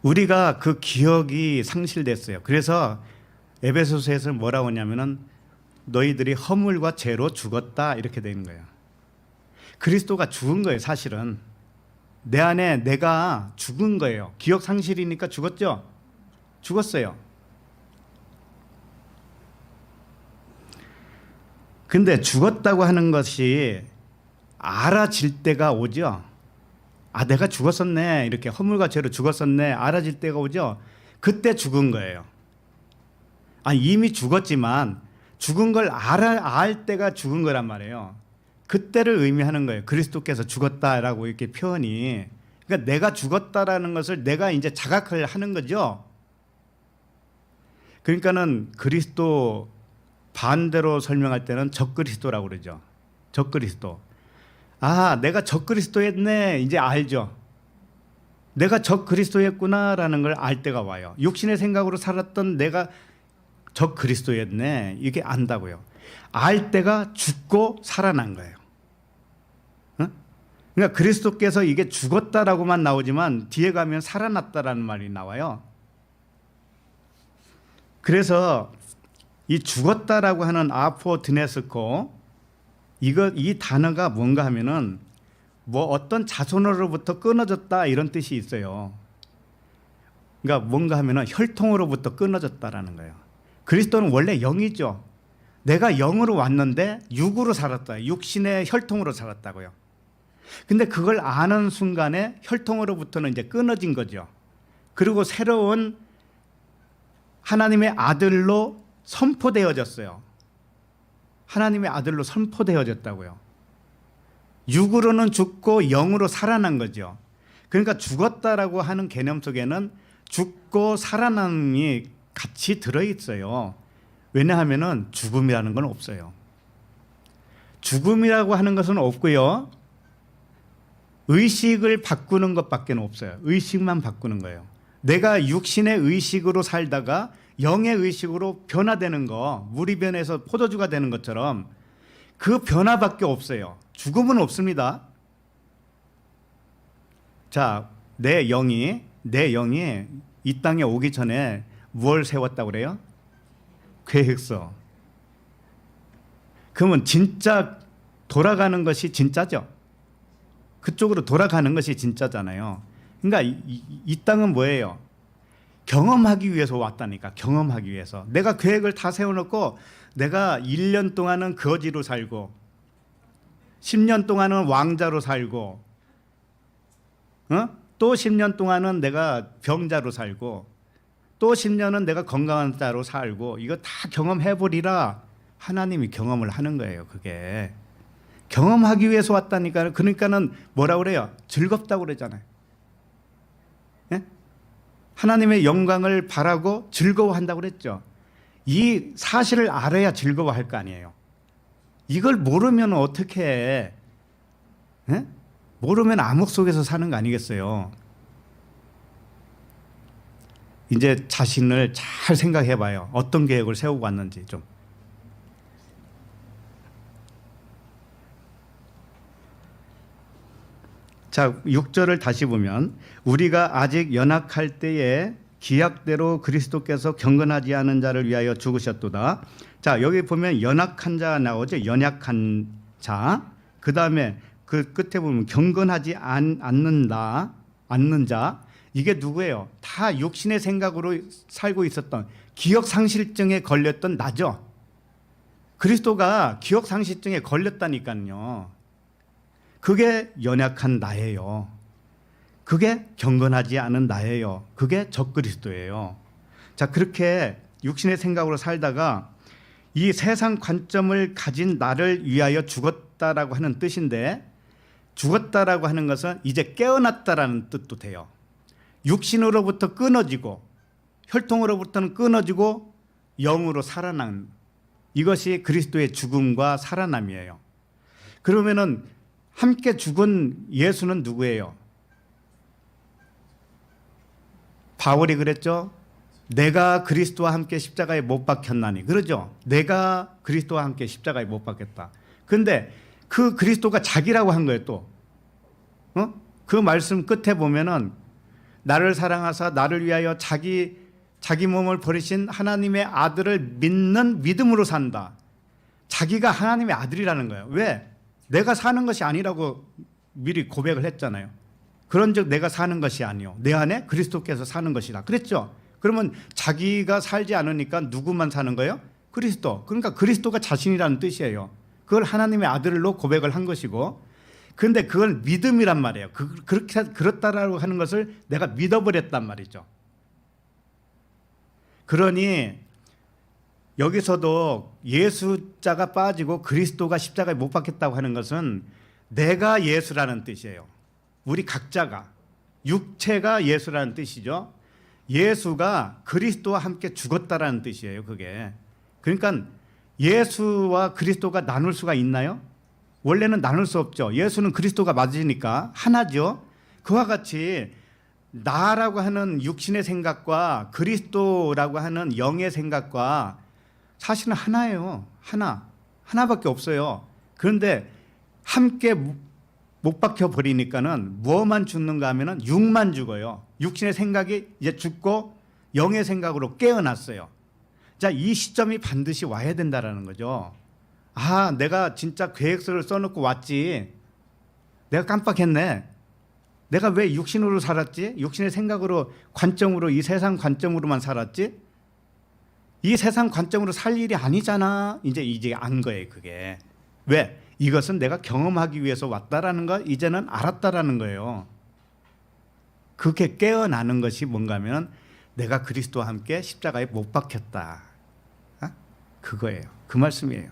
Speaker 1: 우리가 그 기억이 상실됐어요. 그래서 에베소서에서 뭐라고 하냐면은 너희들이 허물과 죄로 죽었다 이렇게 되는 거예요. 그리스도가 죽은 거예요. 사실은 내 안에 내가 죽은 거예요. 기억 상실이니까 죽었죠. 죽었어요. 근데 죽었다고 하는 것이 알아질 때가 오죠. 아, 내가 죽었었네. 이렇게 허물과 죄로 죽었었네. 알아질 때가 오죠. 그때 죽은 거예요. 아, 이미 죽었지만 죽은 걸 알 때가 죽은 거란 말이에요. 그때를 의미하는 거예요. 그리스도께서 죽었다라고 이렇게 표현이. 그러니까 내가 죽었다라는 것을 내가 이제 자각을 하는 거죠. 그러니까는 그리스도 반대로 설명할 때는 적그리스도라고 그러죠. 적그리스도. 아, 내가 적그리스도였네. 이제 알죠. 내가 적그리스도였구나라는 걸 알 때가 와요. 육신의 생각으로 살았던 내가 적그리스도였네. 이게 안다고요. 알 때가 죽고 살아난 거예요. 그러니까 그리스도께서 이게 죽었다라고만 나오지만 뒤에 가면 살아났다라는 말이 나와요. 그래서 이 죽었다라고 하는 아포드네스코 이 단어가 뭔가 하면은 뭐 어떤 자손으로부터 끊어졌다 이런 뜻이 있어요. 그러니까 뭔가 하면은 혈통으로부터 끊어졌다라는 거예요. 그리스도는 원래 영이죠. 내가 영으로 왔는데 육으로 살았다. 육신의 혈통으로 살았다고요. 근데 그걸 아는 순간에 혈통으로부터는 이제 끊어진 거죠. 그리고 새로운 하나님의 아들로 선포되어졌어요. 하나님의 아들로 선포되어졌다고요. 육으로는 죽고 영으로 살아난 거죠. 그러니까 죽었다라고 하는 개념 속에는 죽고 살아남이 같이 들어있어요. 왜냐하면 죽음이라는 건 없어요. 죽음이라고 하는 것은 없고요. 의식을 바꾸는 것밖에 없어요. 의식만 바꾸는 거예요. 내가 육신의 의식으로 살다가 영의 의식으로 변화되는 거, 물이 변해서 포도주가 되는 것처럼 그 변화밖에 없어요. 죽음은 없습니다. 자, 내 영이 이 땅에 오기 전에 뭘 세웠다고 그래요? 계획서. 그러면 진짜 돌아가는 것이 진짜죠. 그쪽으로 돌아가는 것이 진짜잖아요. 그러니까 이 땅은 뭐예요? 경험하기 위해서 왔다니까. 경험하기 위해서. 내가 계획을 다 세워놓고 내가 1년 동안은 거지로 살고 10년 동안은 왕자로 살고 또 10년 동안은 내가 병자로 살고 또 10년은 내가 건강한 자로 살고 이거 다 경험해보리라. 하나님이 경험을 하는 거예요. 그게 경험하기 위해서 왔다니까. 그러니까는 뭐라고 그래요? 즐겁다고 그러잖아요. 예? 하나님의 영광을 바라고 즐거워한다고 그랬죠. 이 사실을 알아야 즐거워할 거 아니에요. 이걸 모르면 어떻게 해? 예? 모르면 암흑 속에서 사는 거 아니겠어요? 이제 자신을 잘 생각해 봐요. 어떤 계획을 세우고 왔는지 좀. 자, 6절을 다시 보면 우리가 아직 연약할 때에 기약대로 그리스도께서 경건하지 않은 자를 위하여 죽으셨도다. 자, 여기 보면 연약한 자 나오죠. 연약한 자. 그 다음에 그 끝에 보면 경건하지 않는 자. 이게 누구예요? 다 육신의 생각으로 살고 있었던 기억 상실증에 걸렸던 나죠. 그리스도가 기억상실증에 걸렸다니까요. 그게 연약한 나예요. 그게 경건하지 않은 나예요. 그게 적그리스도예요. 자, 그렇게 육신의 생각으로 살다가 이 세상 관점을 가진 나를 위하여 죽었다라고 하는 뜻인데, 죽었다라고 하는 것은 이제 깨어났다라는 뜻도 돼요. 육신으로부터 끊어지고 혈통으로부터는 끊어지고 영으로 살아난, 이것이 그리스도의 죽음과 살아남이에요. 그러면은 함께 죽은 예수는 누구예요? 바울이 그랬죠. 내가 그리스도와 함께 십자가에 못 박혔나니. 그러죠. 내가 그리스도와 함께 십자가에 못 박혔다. 그런데 그 그리스도가 자기라고 한 거예요. 또 그 말씀 끝에 보면은 나를 사랑하사 나를 위하여 자기 몸을 버리신 하나님의 아들을 믿는 믿음으로 산다. 자기가 하나님의 아들이라는 거예요. 왜? 내가 사는 것이 아니라고 미리 고백을 했잖아요. 그런즉 내가 사는 것이 아니요 내 안에 그리스도께서 사는 것이다. 그랬죠. 그러면 자기가 살지 않으니까 누구만 사는 거예요? 그리스도. 그러니까 그리스도가 자신이라는 뜻이에요. 그걸 하나님의 아들로 고백을 한 것이고, 그런데 그걸 믿음이란 말이에요. 그렇게 그렇다라고 하는 것을 내가 믿어버렸단 말이죠. 그러니 여기서도 예수자가 빠지고 그리스도가 십자가에 못 박혔다고 하는 것은 내가 예수라는 뜻이에요. 우리 각자가, 육체가 예수라는 뜻이죠. 예수가 그리스도와 함께 죽었다라는 뜻이에요. 그게. 그러니까 예수와 그리스도가 나눌 수가 있나요? 원래는 나눌 수 없죠. 예수는 그리스도가 맞으니까 하나죠. 그와 같이 나라고 하는 육신의 생각과 그리스도라고 하는 영의 생각과 사실은 하나예요. 하나밖에 없어요. 그런데 함께 못 박혀 버리니까는 뭐만 죽는가 하면은 육만 죽어요. 육신의 생각이 이제 죽고 영의 생각으로 깨어났어요. 자, 이 시점이 반드시 와야 된다라는 거죠. 아, 내가 진짜 계획서를 써놓고 왔지. 내가 깜빡했네. 내가 왜 육신으로 살았지? 육신의 생각으로, 관점으로, 이 세상 관점으로만 살았지? 이 세상 관점으로 살 일이 아니잖아. 이제 안 거예요, 그게. 왜? 이것은 내가 경험하기 위해서 왔다라는 거 이제는 알았다라는 거예요. 그렇게 깨어나는 것이 뭔가 하면 내가 그리스도와 함께 십자가에 못 박혔다. 그거예요. 그 말씀이에요.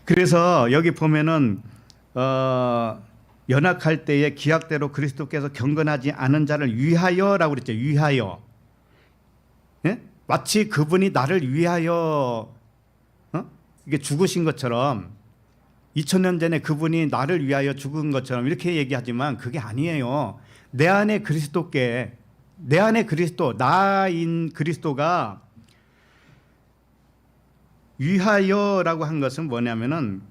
Speaker 1: 그래서 여기 보면은 연약할 때에 기약대로 그리스도께서 경건하지 않은 자를 위하여라고 그랬죠. 위하여. 예? 마치 그분이 나를 위하여 이게 죽으신 것처럼 2000년 전에 그분이 나를 위하여 죽은 것처럼 이렇게 얘기하지만 그게 아니에요. 내 안에 그리스도께, 내 안에 그리스도, 나인 그리스도가 위하여라고 한 것은 뭐냐면은,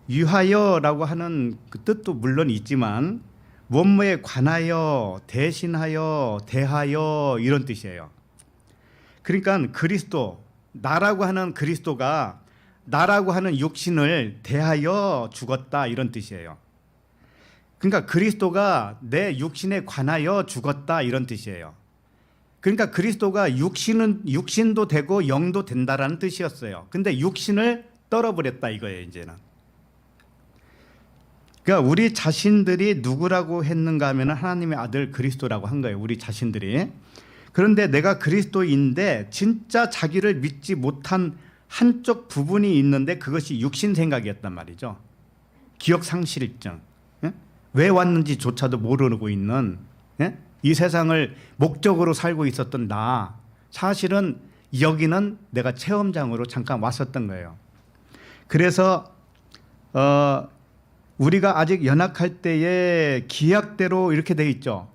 Speaker 1: 위하여라고 하는 그 뜻도 물론 있지만 원모에 관하여, 대신하여, 대하여 이런 뜻이에요. 그러니까 그리스도, 나라고 하는 그리스도가 나라고 하는 육신을 대하여 죽었다 이런 뜻이에요. 그러니까 그리스도가 내 육신에 관하여 죽었다 이런 뜻이에요. 그러니까 그리스도가 육신도 되고 영도 된다라는 뜻이었어요. 근데 육신을 떨어버렸다 이거예요, 이제는. 그러니까 우리 자신들이 누구라고 했는가 하면 하나님의 아들 그리스도라고 한 거예요, 우리 자신들이. 그런데 내가 그리스도인데 진짜 자기를 믿지 못한 한쪽 부분이 있는데 그것이 육신 생각이었단 말이죠. 기억상실증. 예? 왜 왔는지조차도 모르고 있는, 예? 이 세상을 목적으로 살고 있었던 나, 사실은 여기는 내가 체험장으로 잠깐 왔었던 거예요. 그래서 우리가 아직 연약할 때에 기약대로 이렇게 돼 있죠.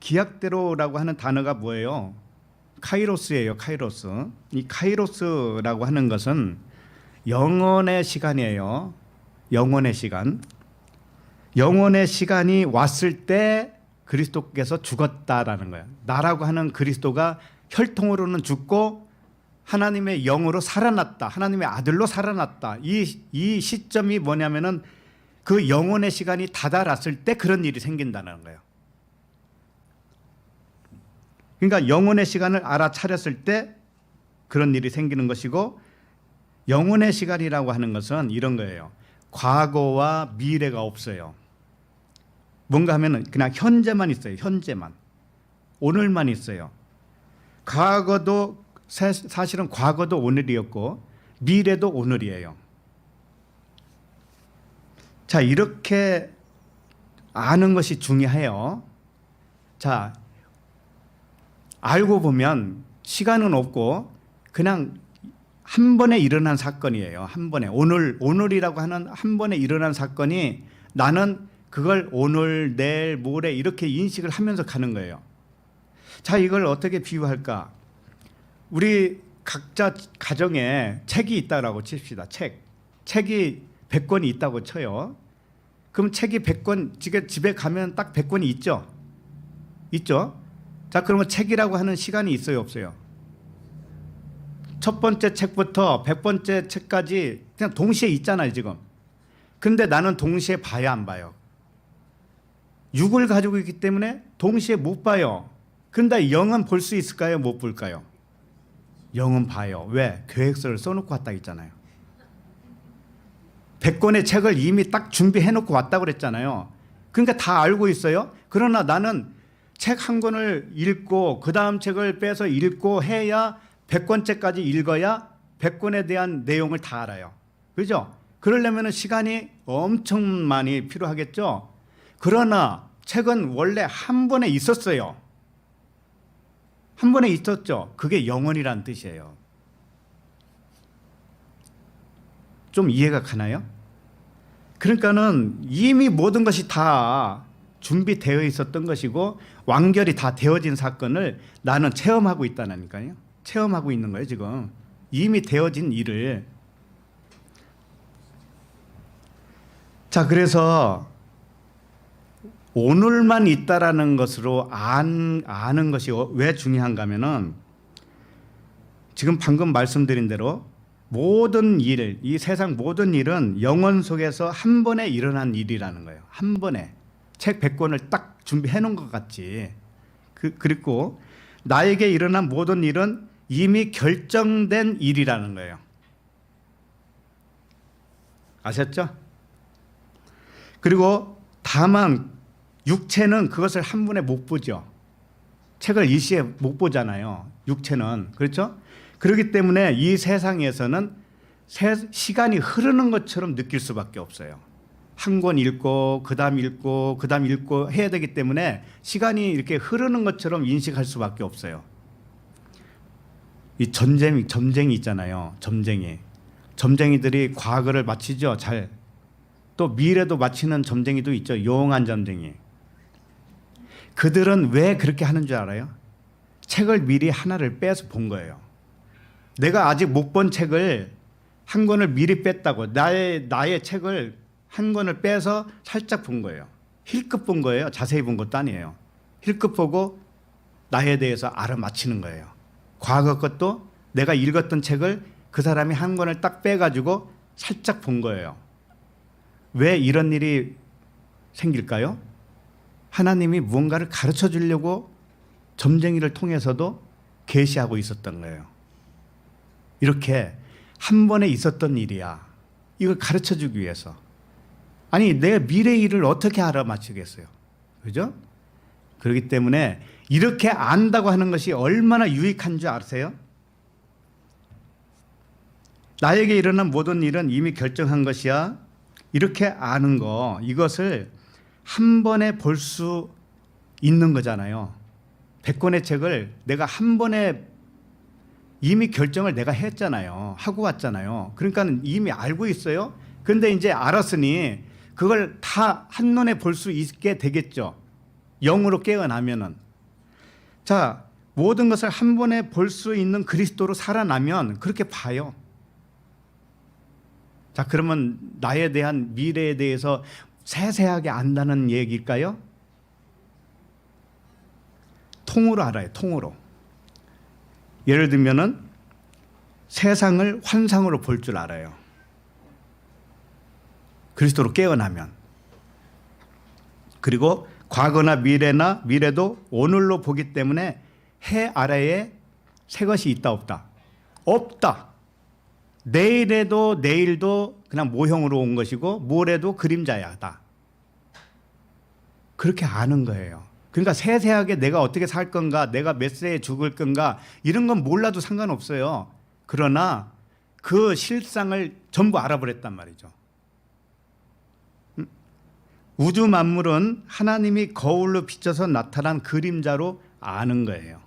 Speaker 1: 기약대로라고 하는 단어가 뭐예요? 카이로스예요. 카이로스. 이 카이로스라고 하는 것은 영원의 시간이에요. 영원의 시간. 영원의 시간이 왔을 때 그리스도께서 죽었다라는 거예요. 나라고 하는 그리스도가 혈통으로는 죽고 하나님의 영으로 살아났다. 하나님의 아들로 살아났다. 이 시점이 뭐냐면은 그 영원의 시간이 다다랐을 때 그런 일이 생긴다는 거예요. 그러니까 영혼의 시간을 알아차렸을 때 그런 일이 생기는 것이고, 영혼의 시간이라고 하는 것은 이런 거예요. 과거와 미래가 없어요. 뭔가 하면은 그냥 현재만 있어요. 현재만. 오늘만 있어요. 과거도 사실은 과거도 오늘이었고 미래도 오늘이에요. 자, 이렇게 아는 것이 중요해요. 자, 알고 보면 시간은 없고 그냥 한 번에 일어난 사건이에요. 한 번에. 오늘이라고 하는 한 번에 일어난 사건이 나는 그걸 오늘, 내일, 모레 이렇게 인식을 하면서 가는 거예요. 자, 이걸 어떻게 비유할까? 우리 각자 가정에 책이 있다라고 칩시다. 책이 100권이 있다고 쳐요. 그럼 책이 100권, 집에 가면 딱 100권이 있죠? 있죠? 자, 그러면 책이라고 하는 시간이 있어요, 없어요? 첫 번째 책부터 100번째 책까지 그냥 동시에 있잖아요, 지금. 근데 나는 동시에 봐야 안 봐요? 6을 가지고 있기 때문에 동시에 못 봐요. 근데 0은 볼 수 있을까요? 못 볼까요? 0은 봐요. 왜? 계획서를 써놓고 왔다 했잖아요. 100권의 책을 이미 딱 준비해놓고 왔다고 그랬잖아요. 그러니까 다 알고 있어요. 그러나 나는 책 한 권을 읽고 그 다음 책을 빼서 읽고 해야 100권째까지 읽어야 100권에 대한 내용을 다 알아요. 그죠? 그러려면 시간이 엄청 많이 필요하겠죠? 그러나 책은 원래 한 번에 있었어요. 한 번에 있었죠. 그게 영원이란 뜻이에요. 좀 이해가 가나요? 그러니까는 이미 모든 것이 다 준비되어 있었던 것이고 완결이 다 되어진 사건을 나는 체험하고 있다니까요. 체험하고 있는 거예요, 지금. 이미 되어진 일을. 자, 그래서 오늘만 있다라는 것으로 아는 것이 왜 중요한가 하면은 지금 방금 말씀드린 대로 모든 일, 이 세상 모든 일은 영원 속에서 한 번에 일어난 일이라는 거예요. 한 번에. 책 100권을 딱 준비해 놓은 것 같지. 그리고 나에게 일어난 모든 일은 이미 결정된 일이라는 거예요. 아셨죠? 그리고 다만 육체는 그것을 한 번에 못 보죠. 책을 일시에 못 보잖아요. 육체는. 그렇죠? 그렇기 때문에 이 세상에서는 시간이 흐르는 것처럼 느낄 수밖에 없어요. 한 권 읽고 그다음 읽고 그다음 읽고 해야 되기 때문에 시간이 이렇게 흐르는 것처럼 인식할 수밖에 없어요. 이 점쟁이 있잖아요. 점쟁이들이 과거를 맞히죠. 잘. 또 미래도 맞히는 점쟁이도 있죠. 용한 점쟁이. 그들은 왜 그렇게 하는 줄 알아요? 책을 미리 하나를 빼서 본 거예요. 내가 아직 못 본 책을 한 권을 미리 뺐다고 나의 책을 한 권을 빼서 살짝 본 거예요. 힐끗 본 거예요. 자세히 본 것도 아니에요. 힐끗 보고 나에 대해서 알아맞히는 거예요. 과거 것도 내가 읽었던 책을 그 사람이 한 권을 딱 빼가지고 살짝 본 거예요. 왜 이런 일이 생길까요? 하나님이 무언가를 가르쳐 주려고 점쟁이를 통해서도 계시하고 있었던 거예요. 이렇게 한 번에 있었던 일이야. 이걸 가르쳐 주기 위해서. 아니, 내 미래 일을 어떻게 알아맞히겠어요? 그죠? 그렇기 때문에 이렇게 안다고 하는 것이 얼마나 유익한 줄 아세요? 나에게 일어난 모든 일은 이미 결정한 것이야. 이렇게 아는 거, 이것을 한 번에 볼 수 있는 거잖아요. 100권의 책을 내가 한 번에 이미 결정을 내가 했잖아요. 하고 왔잖아요. 그러니까 이미 알고 있어요. 근데 이제 알았으니 그걸 다 한눈에 볼 수 있게 되겠죠. 영으로 깨어나면은. 자, 모든 것을 한 번에 볼 수 있는 그리스도로 살아나면 그렇게 봐요. 자, 그러면 나에 대한 미래에 대해서 세세하게 안다는 얘기일까요? 통으로 알아요. 통으로. 예를 들면은 세상을 환상으로 볼 줄 알아요. 그리스도로 깨어나면. 그리고 과거나 미래도 오늘로 보기 때문에 해 아래에 새 것이 있다 없다? 없다. 내일에도 내일도 그냥 모형으로 온 것이고 모레도 그림자야다. 그렇게 아는 거예요. 그러니까 세세하게 내가 어떻게 살 건가, 내가 몇 세에 죽을 건가 이런 건 몰라도 상관없어요. 그러나 그 실상을 전부 알아버렸단 말이죠. 우주 만물은 하나님이 거울로 비춰서 나타난 그림자로 아는 거예요.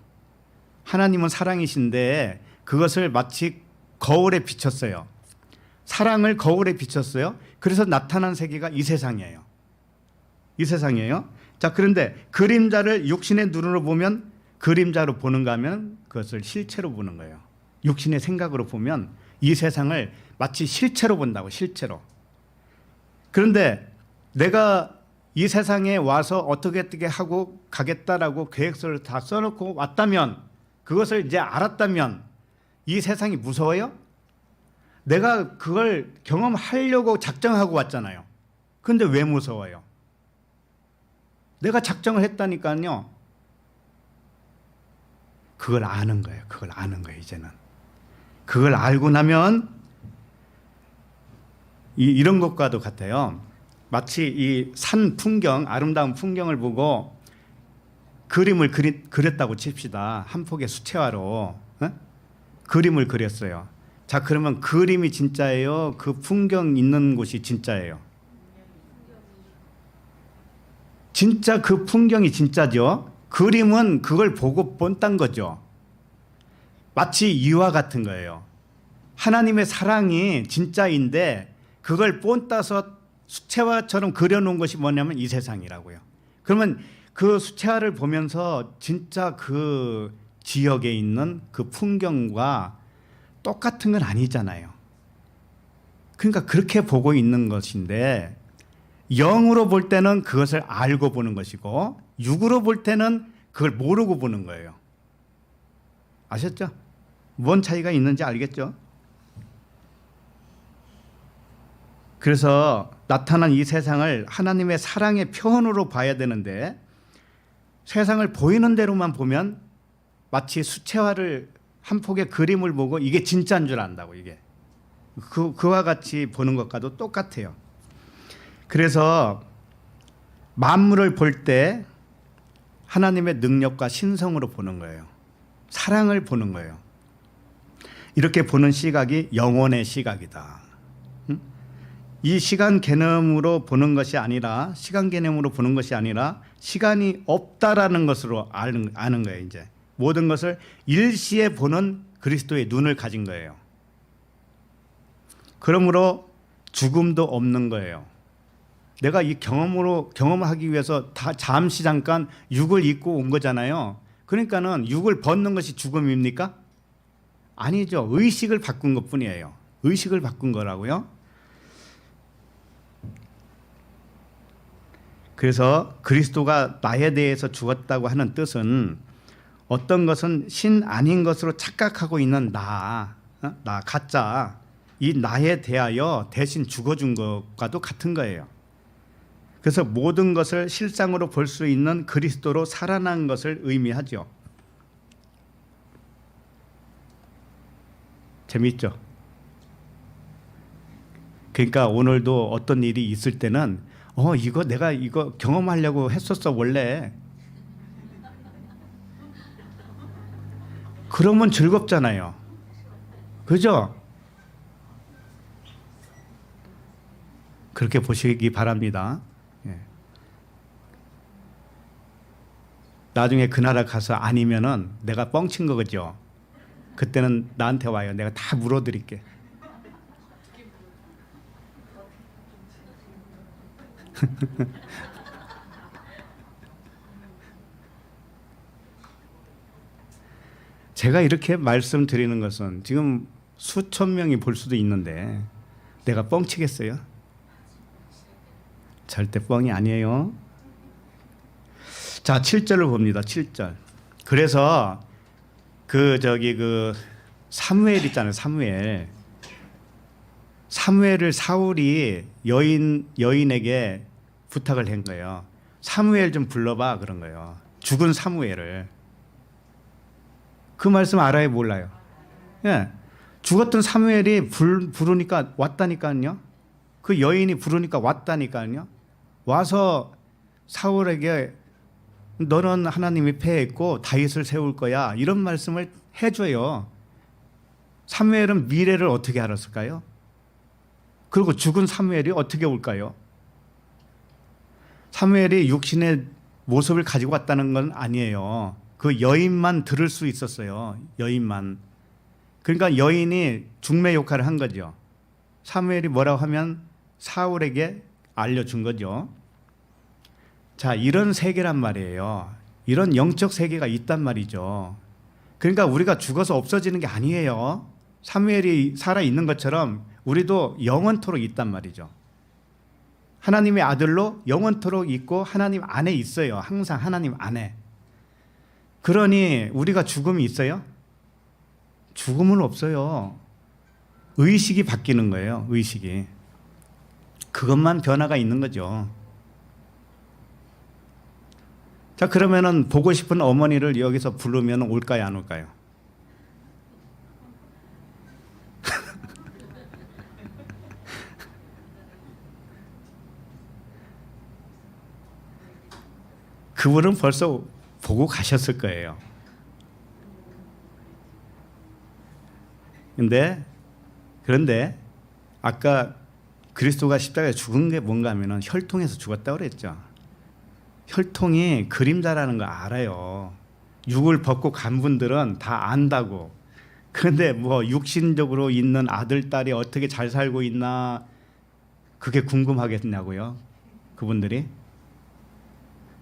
Speaker 1: 하나님은 사랑이신데 그것을 마치 거울에 비쳤어요. 사랑을 거울에 비쳤어요. 그래서 나타난 세계가 이 세상이에요. 이 세상이에요. 자, 그런데 그림자를 육신의 눈으로 보면 그림자로 보는가 하면 그것을 실체로 보는 거예요. 육신의 생각으로 보면 이 세상을 마치 실체로 본다고, 실체로. 그런데 내가 이 세상에 와서 어떻게 하고 가겠다라고 계획서를 다 써놓고 왔다면, 그것을 이제 알았다면 이 세상이 무서워요? 내가 그걸 경험하려고 작정하고 왔잖아요. 그런데 왜 무서워요? 내가 작정을 했다니까요. 그걸 아는 거예요. 그걸 아는 거예요, 이제는. 그걸 알고 나면 이런 것과도 같아요. 마치 이 산 풍경, 아름다운 풍경을 보고 그림을 그렸다고 칩시다. 한 폭의 수채화로 그림을 그렸어요. 자, 그러면 그림이 진짜예요? 그 풍경 있는 곳이 진짜예요? 진짜 그 풍경이 진짜죠. 그림은 그걸 보고 본딴 거죠. 마치 이와 같은 거예요. 하나님의 사랑이 진짜인데 그걸 본따서 수채화처럼 그려놓은 것이 뭐냐면 이 세상이라고요. 그러면 그 수채화를 보면서 진짜 그 지역에 있는 그 풍경과 똑같은 건 아니잖아요. 그러니까 그렇게 보고 있는 것인데, 영으로 볼 때는 그것을 알고 보는 것이고 육으로 볼 때는 그걸 모르고 보는 거예요. 아셨죠? 뭔 차이가 있는지 알겠죠? 그래서 나타난 이 세상을 하나님의 사랑의 표현으로 봐야 되는데, 세상을 보이는 대로만 보면 마치 수채화를 한 폭의 그림을 보고 이게 진짜인 줄 안다고. 이게 그와 같이 보는 것과도 똑같아요. 그래서 만물을 볼 때 하나님의 능력과 신성으로 보는 거예요. 사랑을 보는 거예요. 이렇게 보는 시각이 영혼의 시각이다. 이 시간 개념으로 보는 것이 아니라, 시간 개념으로 보는 것이 아니라 시간이 없다라는 것으로 아는 거예요. 이제 모든 것을 일시에 보는 그리스도의 눈을 가진 거예요. 그러므로 죽음도 없는 거예요. 내가 이 경험을 하기 위해서 다 잠시 잠깐 육을 입고 온 거잖아요. 그러니까는 육을 벗는 것이 죽음입니까? 아니죠. 의식을 바꾼 것뿐이에요. 의식을 바꾼 거라고요. 그래서 그리스도가 나에 대해서 죽었다고 하는 뜻은 어떤 것은 신 아닌 것으로 착각하고 있는 나 가짜, 이 나에 대하여 대신 죽어준 것과도 같은 거예요. 그래서 모든 것을 실상으로 볼 수 있는 그리스도로 살아난 것을 의미하죠. 재미있죠? 그러니까 오늘도 어떤 일이 있을 때는 내가 이거 경험하려고 했었어 원래. 그러면 즐겁잖아요. 그죠? 그렇게 보시기 바랍니다. 예. 나중에 그 나라 가서 아니면은 내가 뻥친 거죠. 그때는 나한테 와요. 내가 다 물어드릴게. 제가 이렇게 말씀드리는 것은 지금 수천 명이 볼 수도 있는데 내가 뻥치겠어요? 절대 뻥이 아니에요. 자, 7절을 봅니다. 7절. 그래서 사무엘 있잖아요. 사무엘을 사울이 여인에게 부탁을 한 거예요. 사무엘 좀 불러봐 그런 거예요. 죽은 사무엘을. 그 말씀 알아요, 몰라요? 예. 죽었던 사무엘이 부르니까 왔다니까요. 그 여인이 부르니까 왔다니까요. 와서 사울에게 너는 하나님이 패했고 다윗을 세울 거야 이런 말씀을 해줘요. 사무엘은 미래를 어떻게 알았을까요? 그리고 죽은 사무엘이 어떻게 올까요? 사무엘이 육신의 모습을 가지고 왔다는 건 아니에요. 그 여인만 들을 수 있었어요. 여인만. 그러니까 여인이 중매 역할을 한 거죠. 사무엘이 뭐라고 하면 사울에게 알려준 거죠. 자, 이런 세계란 말이에요. 이런 영적 세계가 있단 말이죠. 그러니까 우리가 죽어서 없어지는 게 아니에요. 사무엘이 살아있는 것처럼 우리도 영원토록 있단 말이죠. 하나님의 아들로 영원토록 있고 하나님 안에 있어요. 항상 하나님 안에. 그러니 우리가 죽음이 있어요? 죽음은 없어요. 의식이 바뀌는 거예요. 의식이. 그것만 변화가 있는 거죠. 자, 그러면은 보고 싶은 어머니를 여기서 부르면 올까요, 안 올까요? 그분은 벌써 보고 가셨을 거예요. 그런데 아까 그리스도가 십자가에 죽은 게 뭔가 하면은 혈통에서 죽었다고 그랬죠. 혈통이 그림자라는 거 알아요. 육을 벗고 간 분들은 다 안다고. 그런데 뭐 육신적으로 있는 아들, 딸이 어떻게 잘 살고 있나 그게 궁금하겠냐고요. 그분들이.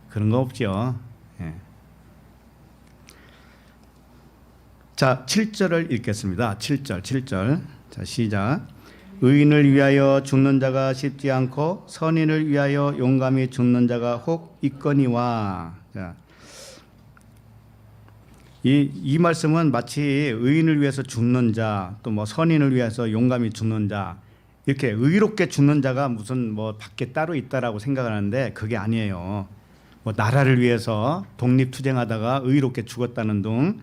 Speaker 1: 그런 거 없죠. 예. 자, 7절을 읽겠습니다. 7절. 자, 시작. 의인을 위하여 죽는 자가 쉽지 않고 선인을 위하여 용감히 죽는 자가 혹 있거니와. 자, 이 말씀은 마치 의인을 위해서 죽는 자, 또 뭐 선인을 위해서 용감히 죽는 자, 이렇게 의롭게 죽는 자가 무슨 뭐 밖에 따로 있다라고 생각하는데 그게 아니에요. 뭐 나라를 위해서 독립투쟁하다가 의롭게 죽었다는 등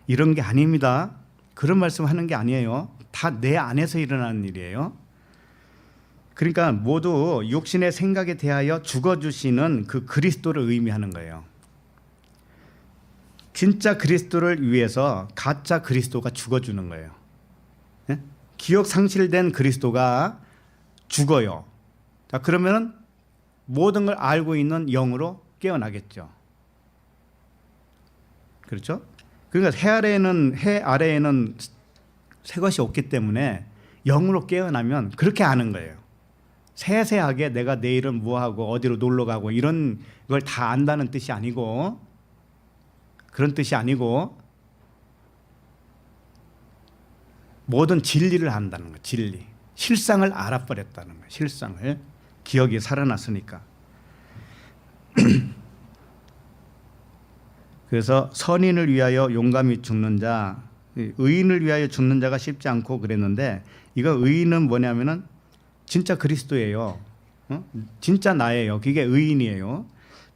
Speaker 1: 이런 게 아닙니다. 그런 말씀하는 게 아니에요. 다 내 안에서 일어나는 일이에요. 그러니까 모두 육신의 생각에 대하여 죽어주시는 그 그리스도를 의미하는 거예요. 진짜 그리스도를 위해서 가짜 그리스도가 죽어주는 거예요. 네? 기억 상실된 그리스도가 죽어요. 자, 그러면 모든 걸 알고 있는 영으로 깨어나겠죠. 그렇죠? 그러니까 해 아래에는 새 것이 없기 때문에 영으로 깨어나면 그렇게 아는 거예요. 세세하게 내가 내일은 뭐하고 어디로 놀러 가고 이런 걸 다 안다는 뜻이 아니고, 그런 뜻이 아니고 모든 진리를 안다는 거예요. 진리. 실상을 알아버렸다는 거예요. 실상을. 기억이 살아났으니까. 그래서 선인을 위하여 용감히 죽는 자, 의인을 위하여 죽는 자가 쉽지 않고 그랬는데, 이거 의인은 뭐냐면은 진짜 그리스도예요. 진짜 나예요. 그게 의인이에요.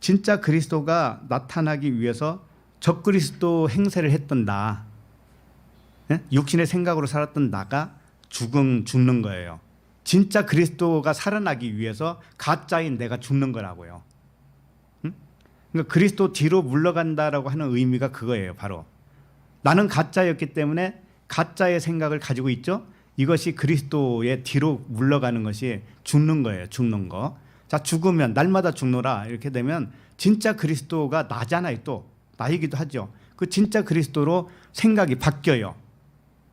Speaker 1: 진짜 그리스도가 나타나기 위해서 적그리스도 행세를 했던 나, 육신의 생각으로 살았던 나가 죽는 거예요. 진짜 그리스도가 살아나기 위해서 가짜인 내가 죽는 거라고요. 그러니까 그리스도 뒤로 물러간다라고 하는 의미가 그거예요. 바로 나는 가짜였기 때문에 가짜의 생각을 가지고 있죠. 이것이 그리스도의 뒤로 물러가는 것이 죽는 거예요. 죽는 거. 자, 죽으면 날마다 죽노라 이렇게 되면 진짜 그리스도가 나잖아요. 또 나이기도 하죠. 그 진짜 그리스도로 생각이 바뀌어요.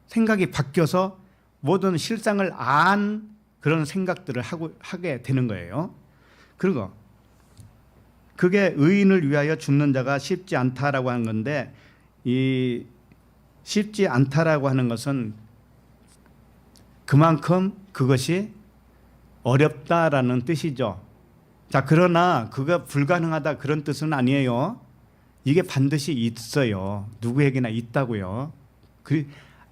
Speaker 1: 생각이 바뀌어서 모든 실상을 안 그런 생각들을 하게 되는 거예요. 그리고 그게 의인을 위하여 죽는 자가 쉽지 않다라고 하는 건데, 이 쉽지 않다라고 하는 것은 그만큼 그것이 어렵다라는 뜻이죠. 자, 그러나 그가 불가능하다 그런 뜻은 아니에요. 이게 반드시 있어요. 누구에게나 있다고요.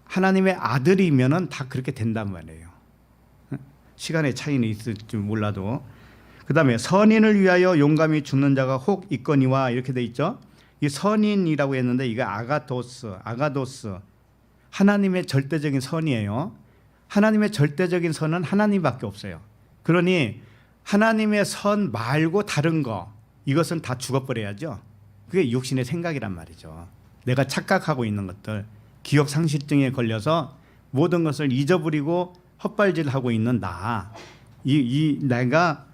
Speaker 1: 하나님의 아들이면은 다 그렇게 된단 말이에요. 시간의 차이는 있을지 몰라도. 그 다음에 선인을 위하여 용감히 죽는 자가 혹 있거니와 이렇게 돼 있죠. 이 선인이라고 했는데 이게 아가도스. 하나님의 절대적인 선이에요. 하나님의 절대적인 선은 하나님밖에 없어요. 그러니 하나님의 선 말고 다른 거, 이것은 다 죽어버려야죠. 그게 육신의 생각이란 말이죠. 내가 착각하고 있는 것들, 기억 상실증에 걸려서 모든 것을 잊어버리고 헛발질하고 있는 내가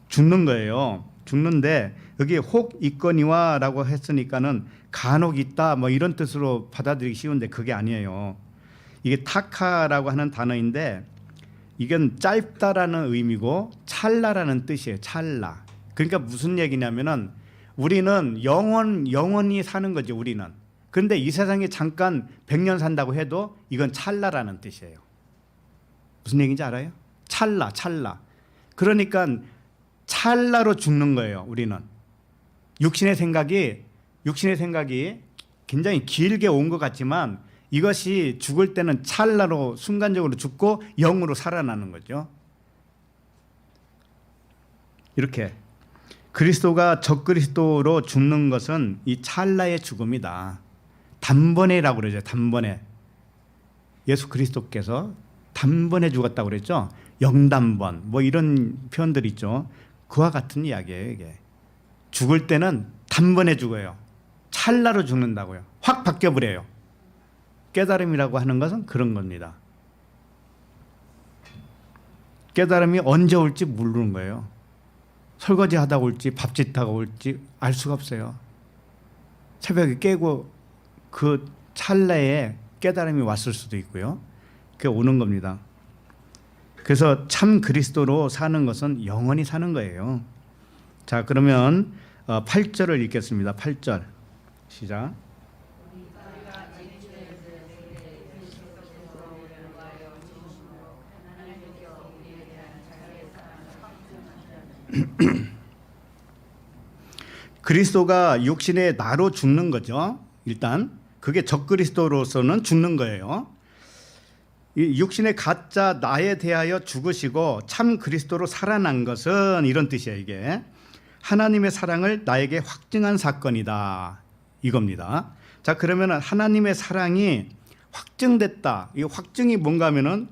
Speaker 1: 죽는 거예요. 죽는데 여기 혹 있거니와라고 했으니까는 간혹 있다 뭐 이런 뜻으로 받아들이기 쉬운데 그게 아니에요. 이게 타카라고 하는 단어인데 이건 짧다라는 의미고 찰나라는 뜻이에요. 찰나. 그러니까 무슨 얘기냐면은 우리는 영원히 사는 거죠. 우리는. 그런데 이 세상에 잠깐 100년 산다고 해도 이건 찰나라는 뜻이에요. 무슨 얘기인지 알아요? 찰나. 그러니까 찰나로 죽는 거예요. 우리는. 육신의 생각이 굉장히 길게 온 것 같지만 이것이 죽을 때는 찰나로 순간적으로 죽고 영으로 살아나는 거죠. 이렇게 그리스도가 적그리스도로 죽는 것은 이 찰나의 죽음이다. 단번에라고 그러죠. 단번에. 예수 그리스도께서 단번에 죽었다고 그랬죠. 영단번 뭐 이런 표현들 있죠. 그와 같은 이야기예요. 이게. 죽을 때는 단번에 죽어요. 찰나로 죽는다고요. 확 바뀌어버려요. 깨달음이라고 하는 것은 그런 겁니다. 깨달음이 언제 올지 모르는 거예요. 설거지 하다 올지 밥 짓다가 올지 알 수가 없어요. 새벽에 깨고 그 찰나에 깨달음이 왔을 수도 있고요. 그게 오는 겁니다. 그래서 참 그리스도로 사는 것은 영원히 사는 거예요. 자, 그러면 8절을 읽겠습니다. 8절 시작. 그리스도가 육신의 나로 죽는 거죠. 일단 그게 적그리스도로서는 죽는 거예요. 이 육신의 가짜 나에 대하여 죽으시고 참 그리스도로 살아난 것은 이런 뜻이에요. 이게 하나님의 사랑을 나에게 확증한 사건이다 이겁니다. 자, 그러면 하나님의 사랑이 확증됐다. 이 확증이 뭔가 하면은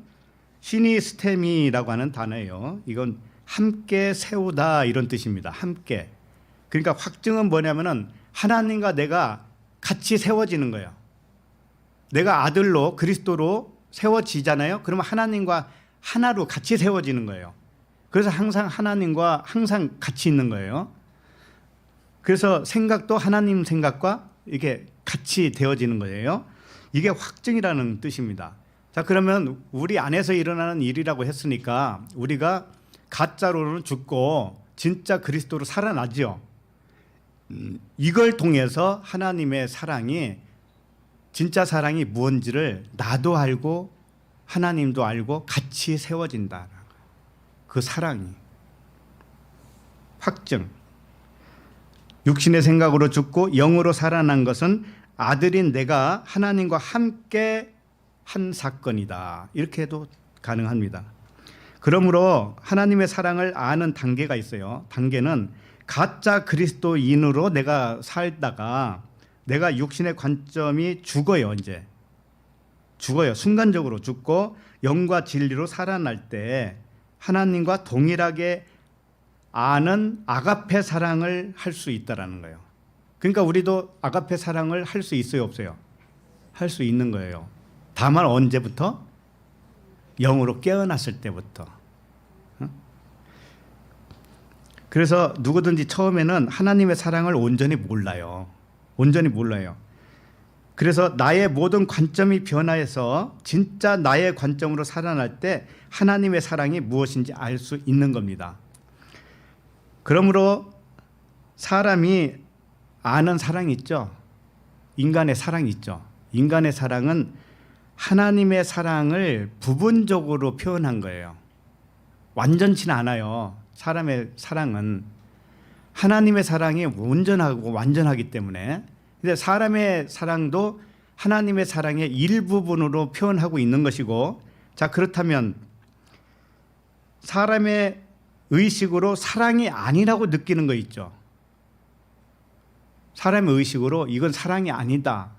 Speaker 1: 시니스테미라고 하는 단어예요. 이건 함께 세우다 이런 뜻입니다. 함께. 그러니까 확증은 뭐냐면은 하나님과 내가 같이 세워지는 거예요. 내가 아들로 그리스도로 세워지잖아요. 그러면 하나님과 하나로 같이 세워지는 거예요. 그래서 항상 하나님과 항상 같이 있는 거예요. 그래서 생각도 하나님 생각과 이게 같이 되어지는 거예요. 이게 확증이라는 뜻입니다. 자, 그러면 우리 안에서 일어나는 일이라고 했으니까 우리가 가짜로는 죽고 진짜 그리스도로 살아나죠. 이걸 통해서 하나님의 사랑이 진짜 사랑이 무엇인지를 나도 알고 하나님도 알고 같이 세워진다. 그 사랑이 확증. 육신의 생각으로 죽고 영으로 살아난 것은 아들인 내가 하나님과 함께 한 사건이다. 이렇게 해도 가능합니다. 그러므로 하나님의 사랑을 아는 단계가 있어요. 단계는 가짜 그리스도인으로 내가 살다가 내가 육신의 관점이 죽어요. 이제 죽어요. 순간적으로 죽고 영과 진리로 살아날 때 하나님과 동일하게 아는 아가페 사랑을 할 수 있다라는 거예요. 그러니까 우리도 아가페 사랑을 할 수 있어요, 없어요? 할 수 있는 거예요. 다만 언제부터? 영으로 깨어났을 때부터. 그래서 누구든지 처음에는 하나님의 사랑을 온전히 몰라요. 온전히 몰라요. 그래서 나의 모든 관점이 변화해서 진짜 나의 관점으로 살아날 때 하나님의 사랑이 무엇인지 알 수 있는 겁니다. 그러므로 사람이 아는 사랑이 있죠. 인간의 사랑이 있죠. 인간의 사랑은 하나님의 사랑을 부분적으로 표현한 거예요. 완전치는 않아요. 사람의 사랑은 하나님의 사랑이 온전하고 완전하기 때문에. 근데 사람의 사랑도 하나님의 사랑의 일부분으로 표현하고 있는 것이고, 자, 그렇다면 사람의 의식으로 사랑이 아니라고 느끼는 거 있죠. 사람의 의식으로 이건 사랑이 아니다.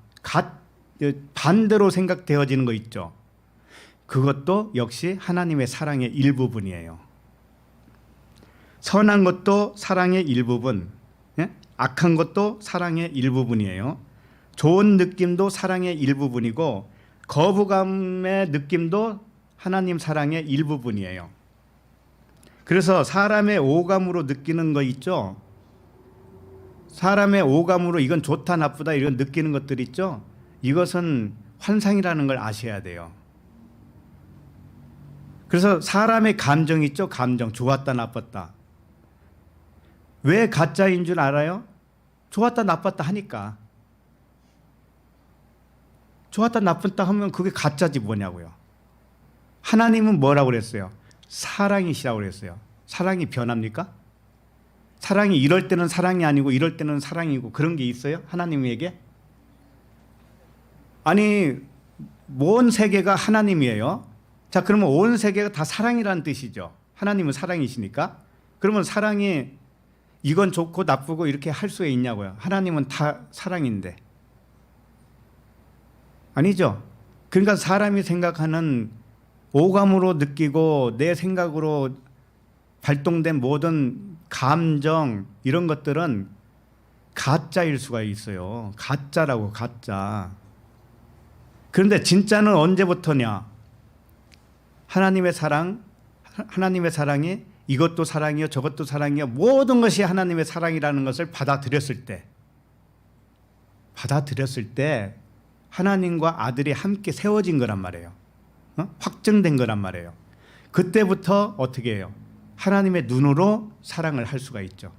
Speaker 1: 반대로 생각되어지는 거 있죠. 그것도 역시 하나님의 사랑의 일부분이에요. 선한 것도 사랑의 일부분, 악한 것도 사랑의 일부분이에요. 좋은 느낌도 사랑의 일부분이고 거부감의 느낌도 하나님 사랑의 일부분이에요. 그래서 사람의 오감으로 느끼는 거 있죠. 사람의 오감으로 이건 좋다 나쁘다 이런 느끼는 것들 있죠. 이것은 환상이라는 걸 아셔야 돼요. 그래서 사람의 감정 있죠. 감정 좋았다 나빴다. 왜 가짜인 줄 알아요? 좋았다 나빴다 하니까. 좋았다 나빴다 하면 그게 가짜지 뭐냐고요. 하나님은 뭐라고 그랬어요? 사랑이시라고 그랬어요. 사랑이 변합니까? 사랑이 이럴 때는 사랑이 아니고 이럴 때는 사랑이고 그런 게 있어요? 하나님에게? 아니 온 세계가 하나님이에요. 자, 그러면 온 세계가 다 사랑이라는 뜻이죠. 하나님은 사랑이시니까. 그러면 사랑이 이건 좋고 나쁘고 이렇게 할 수 있냐고요. 하나님은 다 사랑인데. 아니죠. 그러니까 사람이 생각하는 오감으로 느끼고 내 생각으로 발동된 모든 감정 이런 것들은 가짜일 수가 있어요. 가짜라고, 가짜. 그런데 진짜는 언제부터냐? 하나님의 사랑, 하나님의 사랑이 이것도 사랑이요 저것도 사랑이요 모든 것이 하나님의 사랑이라는 것을 받아들였을 때 하나님과 아들이 함께 세워진 거란 말이에요. 확정된 거란 말이에요. 그때부터 어떻게 해요? 하나님의 눈으로 사랑을 할 수가 있죠.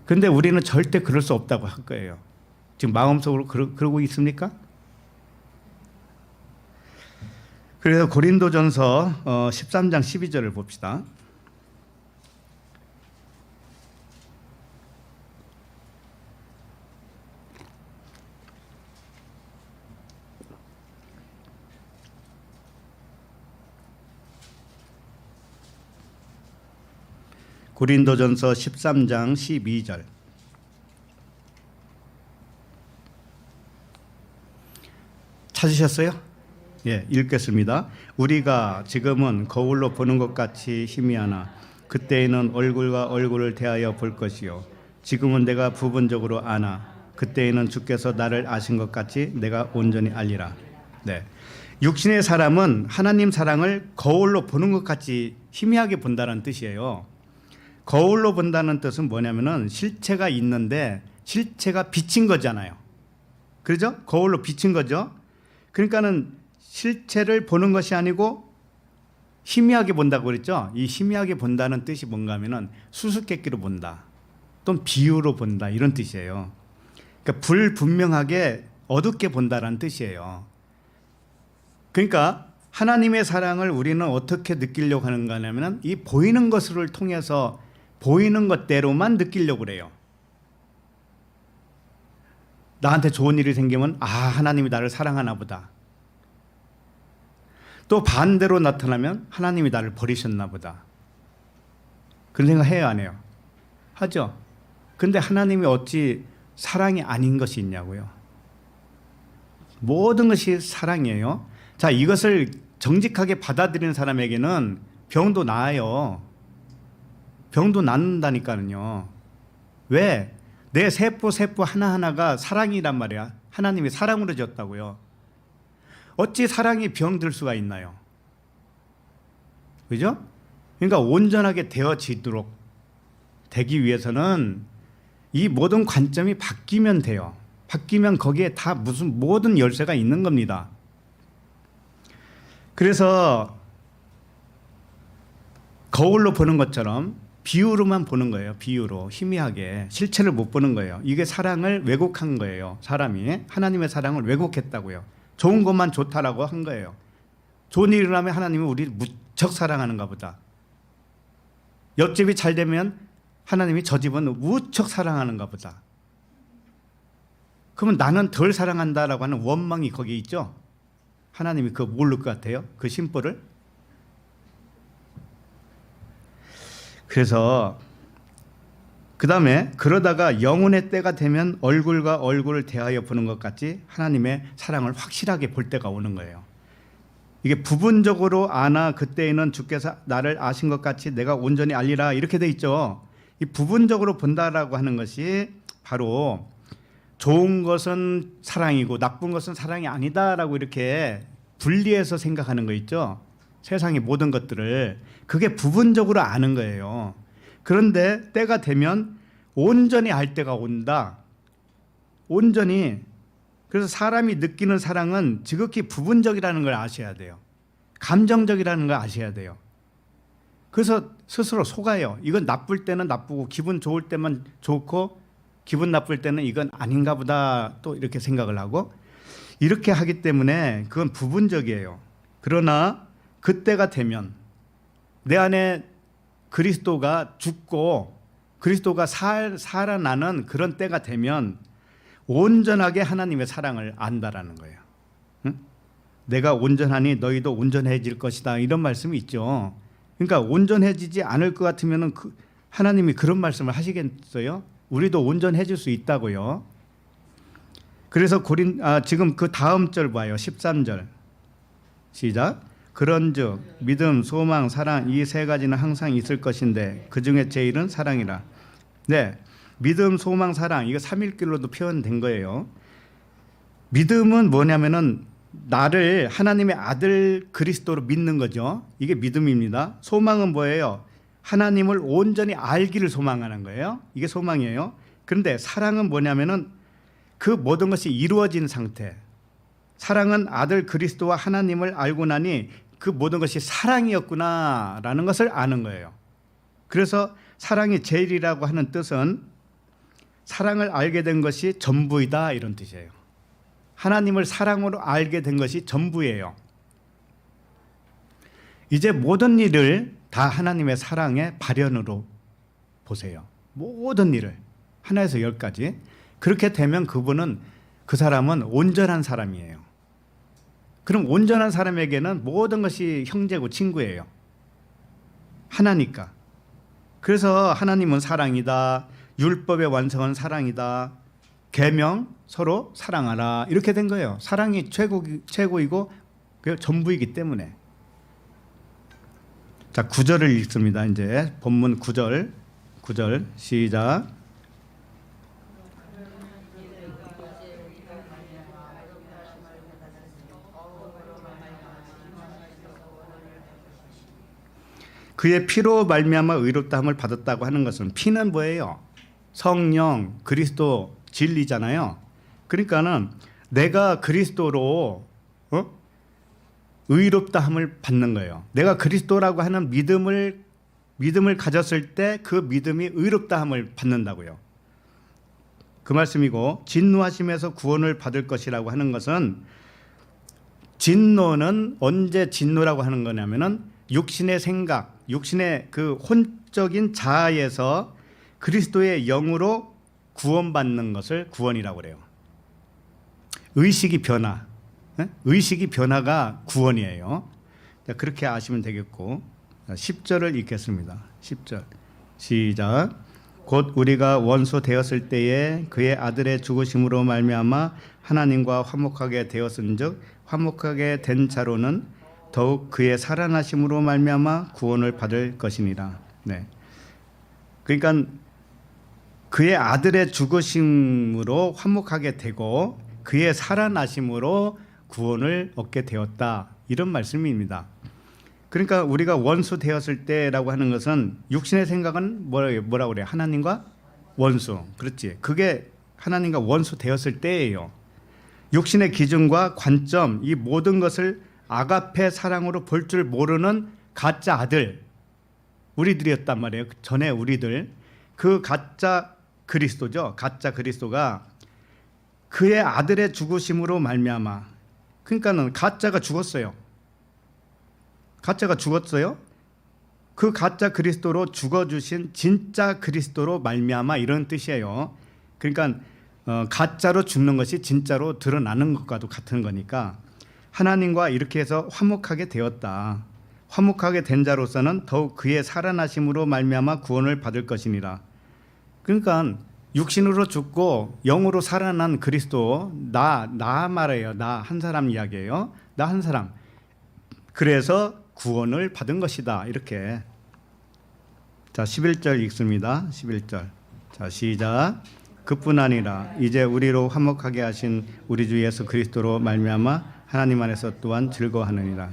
Speaker 1: 그런데 우리는 절대 그럴 수 없다고 할 거예요. 지금 마음속으로 그러고 있습니까? 그래서 고린도전서 13장 12절을 봅시다. 고린도전서 13장 12절. 찾으셨어요? 예, 읽겠습니다. 우리가 지금은 거울로 보는 것 같이 희미하나 그때에는 얼굴과 얼굴을 대하여 볼 것이요 지금은 내가 부분적으로 아나 그때에는 주께서 나를 아신 것 같이 내가 온전히 알리라. 네. 육신의 사람은 하나님 사랑을 거울로 보는 것 같이 희미하게 본다는 뜻이에요. 거울로 본다는 뜻은 뭐냐면은 실체가 있는데 실체가 비친 거잖아요. 그렇죠? 거울로 비친 거죠. 그러니까는 실체를 보는 것이 아니고 희미하게 본다고 그랬죠. 이 희미하게 본다는 뜻이 뭔가 하면은 수수께끼로 본다 또는 비유로 본다 이런 뜻이에요. 그러니까 불분명하게 어둡게 본다라는 뜻이에요. 그러니까 하나님의 사랑을 우리는 어떻게 느끼려고 하는가 하냐면 이 보이는 것을 통해서 보이는 것대로만 느끼려고 그래요. 나한테 좋은 일이 생기면 아, 하나님이 나를 사랑하나 보다. 또 반대로 나타나면 하나님이 나를 버리셨나 보다. 그런 생각 해요, 안 해요? 하죠. 근데 하나님이 어찌 사랑이 아닌 것이 있냐고요. 모든 것이 사랑이에요. 자, 이것을 정직하게 받아들이는 사람에게는 병도 나아요. 병도 낫는다니까요. 왜? 내 세포 하나하나가 사랑이란 말이야. 하나님이 사랑으로 지었다고요. 어찌 사랑이 병들 수가 있나요? 그죠? 그러니까 온전하게 되어지도록 되기 위해서는 이 모든 관점이 바뀌면 돼요. 바뀌면 거기에 다 무슨 모든 열쇠가 있는 겁니다. 그래서 거울로 보는 것처럼 비유로만 보는 거예요. 비유로 희미하게 실체를 못 보는 거예요. 이게 사랑을 왜곡한 거예요. 사람이 하나님의 사랑을 왜곡했다고요. 좋은 것만 좋다라고 한 거예요. 좋은 일을 하면 하나님은 우리를 무척 사랑하는가 보다. 옆집이 잘 되면 하나님이 저 집은 무척 사랑하는가 보다. 그러면 나는 덜 사랑한다라고 하는 원망이 거기에 있죠. 하나님이 그거 모를 것 같아요. 그 심보를. 그래서 그다음에 그러다가 영혼의 때가 되면 얼굴과 얼굴을 대하여 보는 것 같이 하나님의 사랑을 확실하게 볼 때가 오는 거예요. 이게 부분적으로 아나 그때에는 주께서 나를 아신 것 같이 내가 온전히 알리라 이렇게 돼 있죠. 이 부분적으로 본다라고 하는 것이 바로 좋은 것은 사랑이고 나쁜 것은 사랑이 아니다라고 이렇게 분리해서 생각하는 거 있죠. 세상의 모든 것들을 그게 부분적으로 아는 거예요. 그런데 때가 되면 온전히 알 때가 온다. 온전히. 그래서 사람이 느끼는 사랑은 지극히 부분적이라는 걸 아셔야 돼요. 감정적이라는 걸 아셔야 돼요. 그래서 스스로 속아요. 이건 나쁠 때는 나쁘고 기분 좋을 때만 좋고 기분 나쁠 때는 이건 아닌가 보다 또 이렇게 생각을 하고 이렇게 하기 때문에 그건 부분적이에요. 그러나 그때가 되면 내 안에 그리스도가 죽고 그리스도가 살아나는 그런 때가 되면 온전하게 하나님의 사랑을 안다라는 거예요. 응? 내가 온전하니 너희도 온전해질 것이다 이런 말씀이 있죠. 그러니까 온전해지지 않을 것 같으면 하나님이 그런 말씀을 하시겠어요? 우리도 온전해질 수 있다고요. 그래서 지금 그 다음 절 봐요. 13절 시작. 그런즉 믿음, 소망, 사랑 이 세 가지는 항상 있을 것인데 그 중에 제일은 사랑이라. 네, 믿음, 소망, 사랑 이거 삼일길로도 표현된 거예요. 믿음은 뭐냐면은 나를 하나님의 아들 그리스도로 믿는 거죠. 이게 믿음입니다. 소망은 뭐예요? 하나님을 온전히 알기를 소망하는 거예요. 이게 소망이에요. 그런데 사랑은 뭐냐면은 그 모든 것이 이루어진 상태. 사랑은 아들 그리스도와 하나님을 알고 나니 그 모든 것이 사랑이었구나라는 것을 아는 거예요. 그래서 사랑이 제일이라고 하는 뜻은 사랑을 알게 된 것이 전부이다 이런 뜻이에요. 하나님을 사랑으로 알게 된 것이 전부예요. 이제 모든 일을 다 하나님의 사랑의 발현으로 보세요. 모든 일을 하나에서 열까지. 그렇게 되면 그 사람은 온전한 사람이에요. 그럼 온전한 사람에게는 모든 것이 형제고 친구예요. 하나니까. 그래서 하나님은 사랑이다. 율법의 완성은 사랑이다. 계명 서로 사랑하라. 이렇게 된 거예요. 사랑이 최고이고 전부이기 때문에. 자, 9절을 읽습니다. 이제 본문 9절 시작. 그의 피로 말미암아 의롭다함을 받았다고 하는 것은 피는 뭐예요? 성령, 그리스도, 진리잖아요. 그러니까는 내가 그리스도로 의롭다함을 받는 거예요. 내가 그리스도라고 하는 믿음을 가졌을 때 그 믿음이 의롭다함을 받는다고요. 그 말씀이고 진노하심에서 구원을 받을 것이라고 하는 것은 진노는 언제 진노라고 하는 거냐면은 육신의 생각, 육신의 그 혼적인 자아에서 그리스도의 영으로 구원받는 것을 구원이라고 그래요. 의식이 변화가 구원이에요. 자, 그렇게 아시면 되겠고 10절을 읽겠습니다. 10절 시작. 곧 우리가 원수 되었을 때에 그의 아들의 죽으심으로 말미암아 하나님과 화목하게 되었은즉 화목하게 된 자로는 더욱 그의 살아나심으로 말미암아 구원을 받을 것이니라. 네. 그러니까 그의 아들의 죽으심으로 화목하게 되고 그의 살아나심으로 구원을 얻게 되었다. 이런 말씀입니다. 그러니까 우리가 원수 되었을 때라고 하는 것은 육신의 생각은 뭐라고 그래요? 하나님과 원수. 그렇지. 그게 하나님과 원수 되었을 때예요. 육신의 기준과 관점 이 모든 것을 아가페 사랑으로 볼 줄 모르는 가짜 아들 우리들이었단 말이에요. 전에 우리들 그 가짜 그리스도죠. 가짜 그리스도가 그의 아들의 죽으심으로 말미암아 그러니까는 가짜가 죽었어요. 가짜가 죽었어요. 그 가짜 그리스도로 죽어주신 진짜 그리스도로 말미암아 이런 뜻이에요. 그러니까 가짜로 죽는 것이 진짜로 드러나는 것과도 같은 거니까 하나님과 이렇게 해서 화목하게 되었다. 화목하게 된 자로서는 더욱 그의 살아나심으로 말미암아 구원을 받을 것이니라. 그러니까 육신으로 죽고 영으로 살아난 그리스도, 나 말이에요. 나 한 사람 이야기예요. 나 한 사람. 그래서 구원을 받은 것이다. 이렇게. 자, 11절 읽습니다. 11절. 자, 시작. 그뿐 아니라 이제 우리로 화목하게 하신 우리 주 예수 그리스도로 말미암아 하나님 안에서 또한 즐거워하느니라.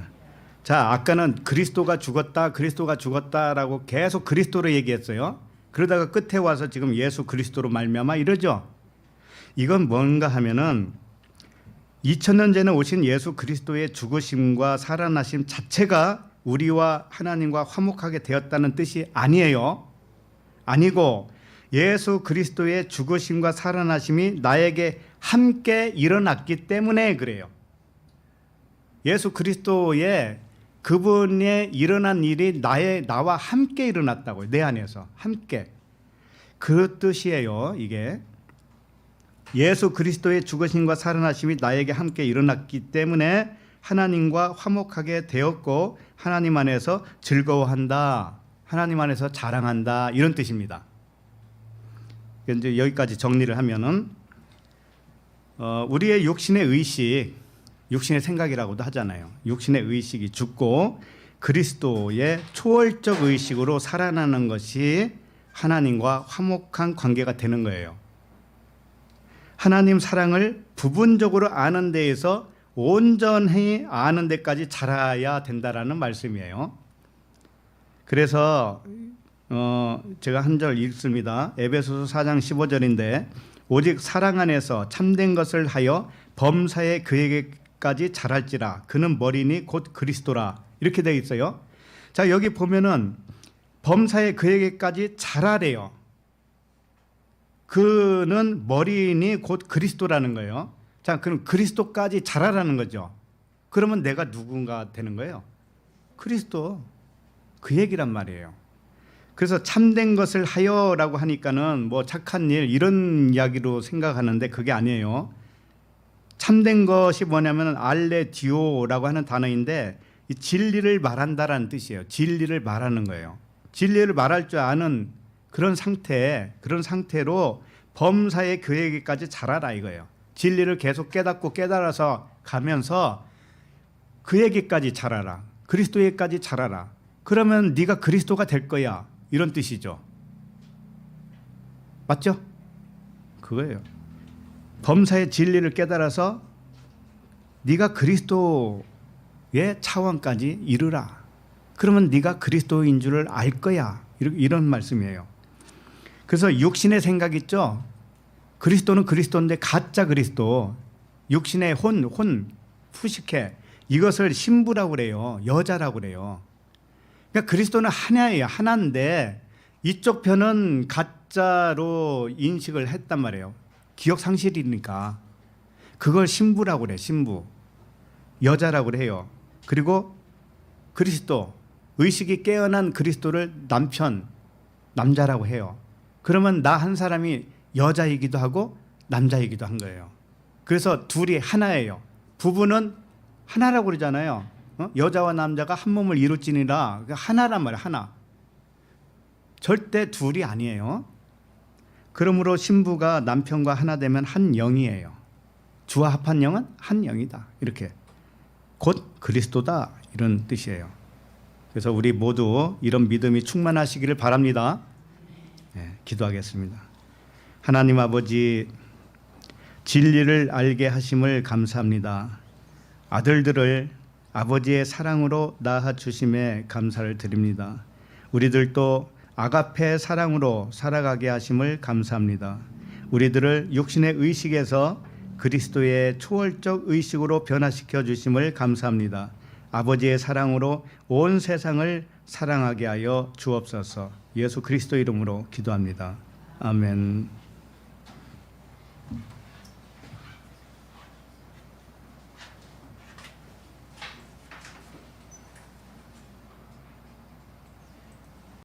Speaker 1: 자, 아까는 그리스도가 죽었다라고 계속 그리스도로 얘기했어요. 그러다가 끝에 와서 지금 예수 그리스도로 말미암아 이러죠. 이건 뭔가 하면은 2000년 전에 오신 예수 그리스도의 죽으심과 살아나심 자체가 우리와 하나님과 화목하게 되었다는 뜻이 아니에요. 아니고 예수 그리스도의 죽으심과 살아나심이 나에게 함께 일어났기 때문에 그래요. 예수 그리스도의 그분의 일어난 일이 나와 함께 일어났다고요. 내 안에서 함께. 그 뜻이에요. 이게 예수 그리스도의 죽으심과 살아나심이 나에게 함께 일어났기 때문에 하나님과 화목하게 되었고 하나님 안에서 즐거워한다. 하나님 안에서 자랑한다. 이런 뜻입니다. 이제 여기까지 정리를 하면은 우리의 육신의 의식, 육신의 생각이라고도 하잖아요. 육신의 의식이 죽고 그리스도의 초월적 의식으로 살아나는 것이 하나님과 화목한 관계가 되는 거예요. 하나님 사랑을 부분적으로 아는 데에서 온전히 아는 데까지 자라야 된다라는 말씀이에요. 그래서 제가 한 절 읽습니다. 에베소서 4장 15절인데 오직 사랑 안에서 참된 것을 하여 범사에 그에게까지 자랄지라 그는 머리니 곧 그리스도라 이렇게 되어 있어요. 자, 여기 보면은 범사에 그에게까지 자라래요. 그는 머리니 곧 그리스도라는 거예요. 자, 그럼 그리스도까지 자라라는 거죠. 그러면 내가 누군가 되는 거예요? 그리스도. 그 얘기란 말이에요. 그래서 참된 것을 하여라고 하니까는 뭐 착한 일 이런 이야기로 생각하는데 그게 아니에요. 참된 것이 뭐냐면 알레디오라고 하는 단어인데 이 진리를 말한다라는 뜻이에요. 진리를 말하는 거예요. 진리를 말할 줄 아는 그런 상태로 범사의 교회에게까지 자라라 이거예요. 진리를 계속 깨닫고 깨달아서 가면서 그에게까지 자라라. 그리스도에게까지 자라라. 그러면 네가 그리스도가 될 거야. 이런 뜻이죠. 맞죠? 그거예요. 범사의 진리를 깨달아서 네가 그리스도의 차원까지 이르라. 그러면 네가 그리스도인 줄을 알 거야. 이런 말씀이에요. 그래서 육신의 생각 있죠? 그리스도는 그리스도인데 가짜 그리스도, 육신의 혼, 푸시케 이것을 신부라고 그래요. 여자라고 그래요. 그러니까 그리스도는 하나예요. 하나인데 이쪽 편은 가짜로 인식을 했단 말이에요. 기억 상실이니까. 그걸 신부라고 그래. 신부. 여자라고 그래요. 그리고 그리스도, 의식이 깨어난 그리스도를 남자라고 해요. 그러면 나 한 사람이 여자이기도 하고 남자이기도 한 거예요. 그래서 둘이 하나예요. 부부는 하나라고 그러잖아요. 여자와 남자가 한 몸을 이룰지니라. 하나란 말이에요. 하나. 절대 둘이 아니에요. 그러므로 신부가 남편과 하나 되면 한 영이에요. 주와 합한 영은 한 영이다. 이렇게. 곧 그리스도다. 이런 뜻이에요. 그래서 우리 모두 이런 믿음이 충만하시기를 바랍니다. 네, 기도하겠습니다. 하나님 아버지, 진리를 알게 하심을 감사합니다. 아들들을 아버지의 사랑으로 낳아 주심에 감사를 드립니다. 우리들도 아가페 사랑으로 살아가게 하심을 감사합니다. 우리들을 육신의 의식에서 그리스도의 초월적 의식으로 변화시켜 주심을 감사합니다. 아버지의 사랑으로 온 세상을 사랑하게 하여 주옵소서. 예수 그리스도 이름으로 기도합니다. 아멘.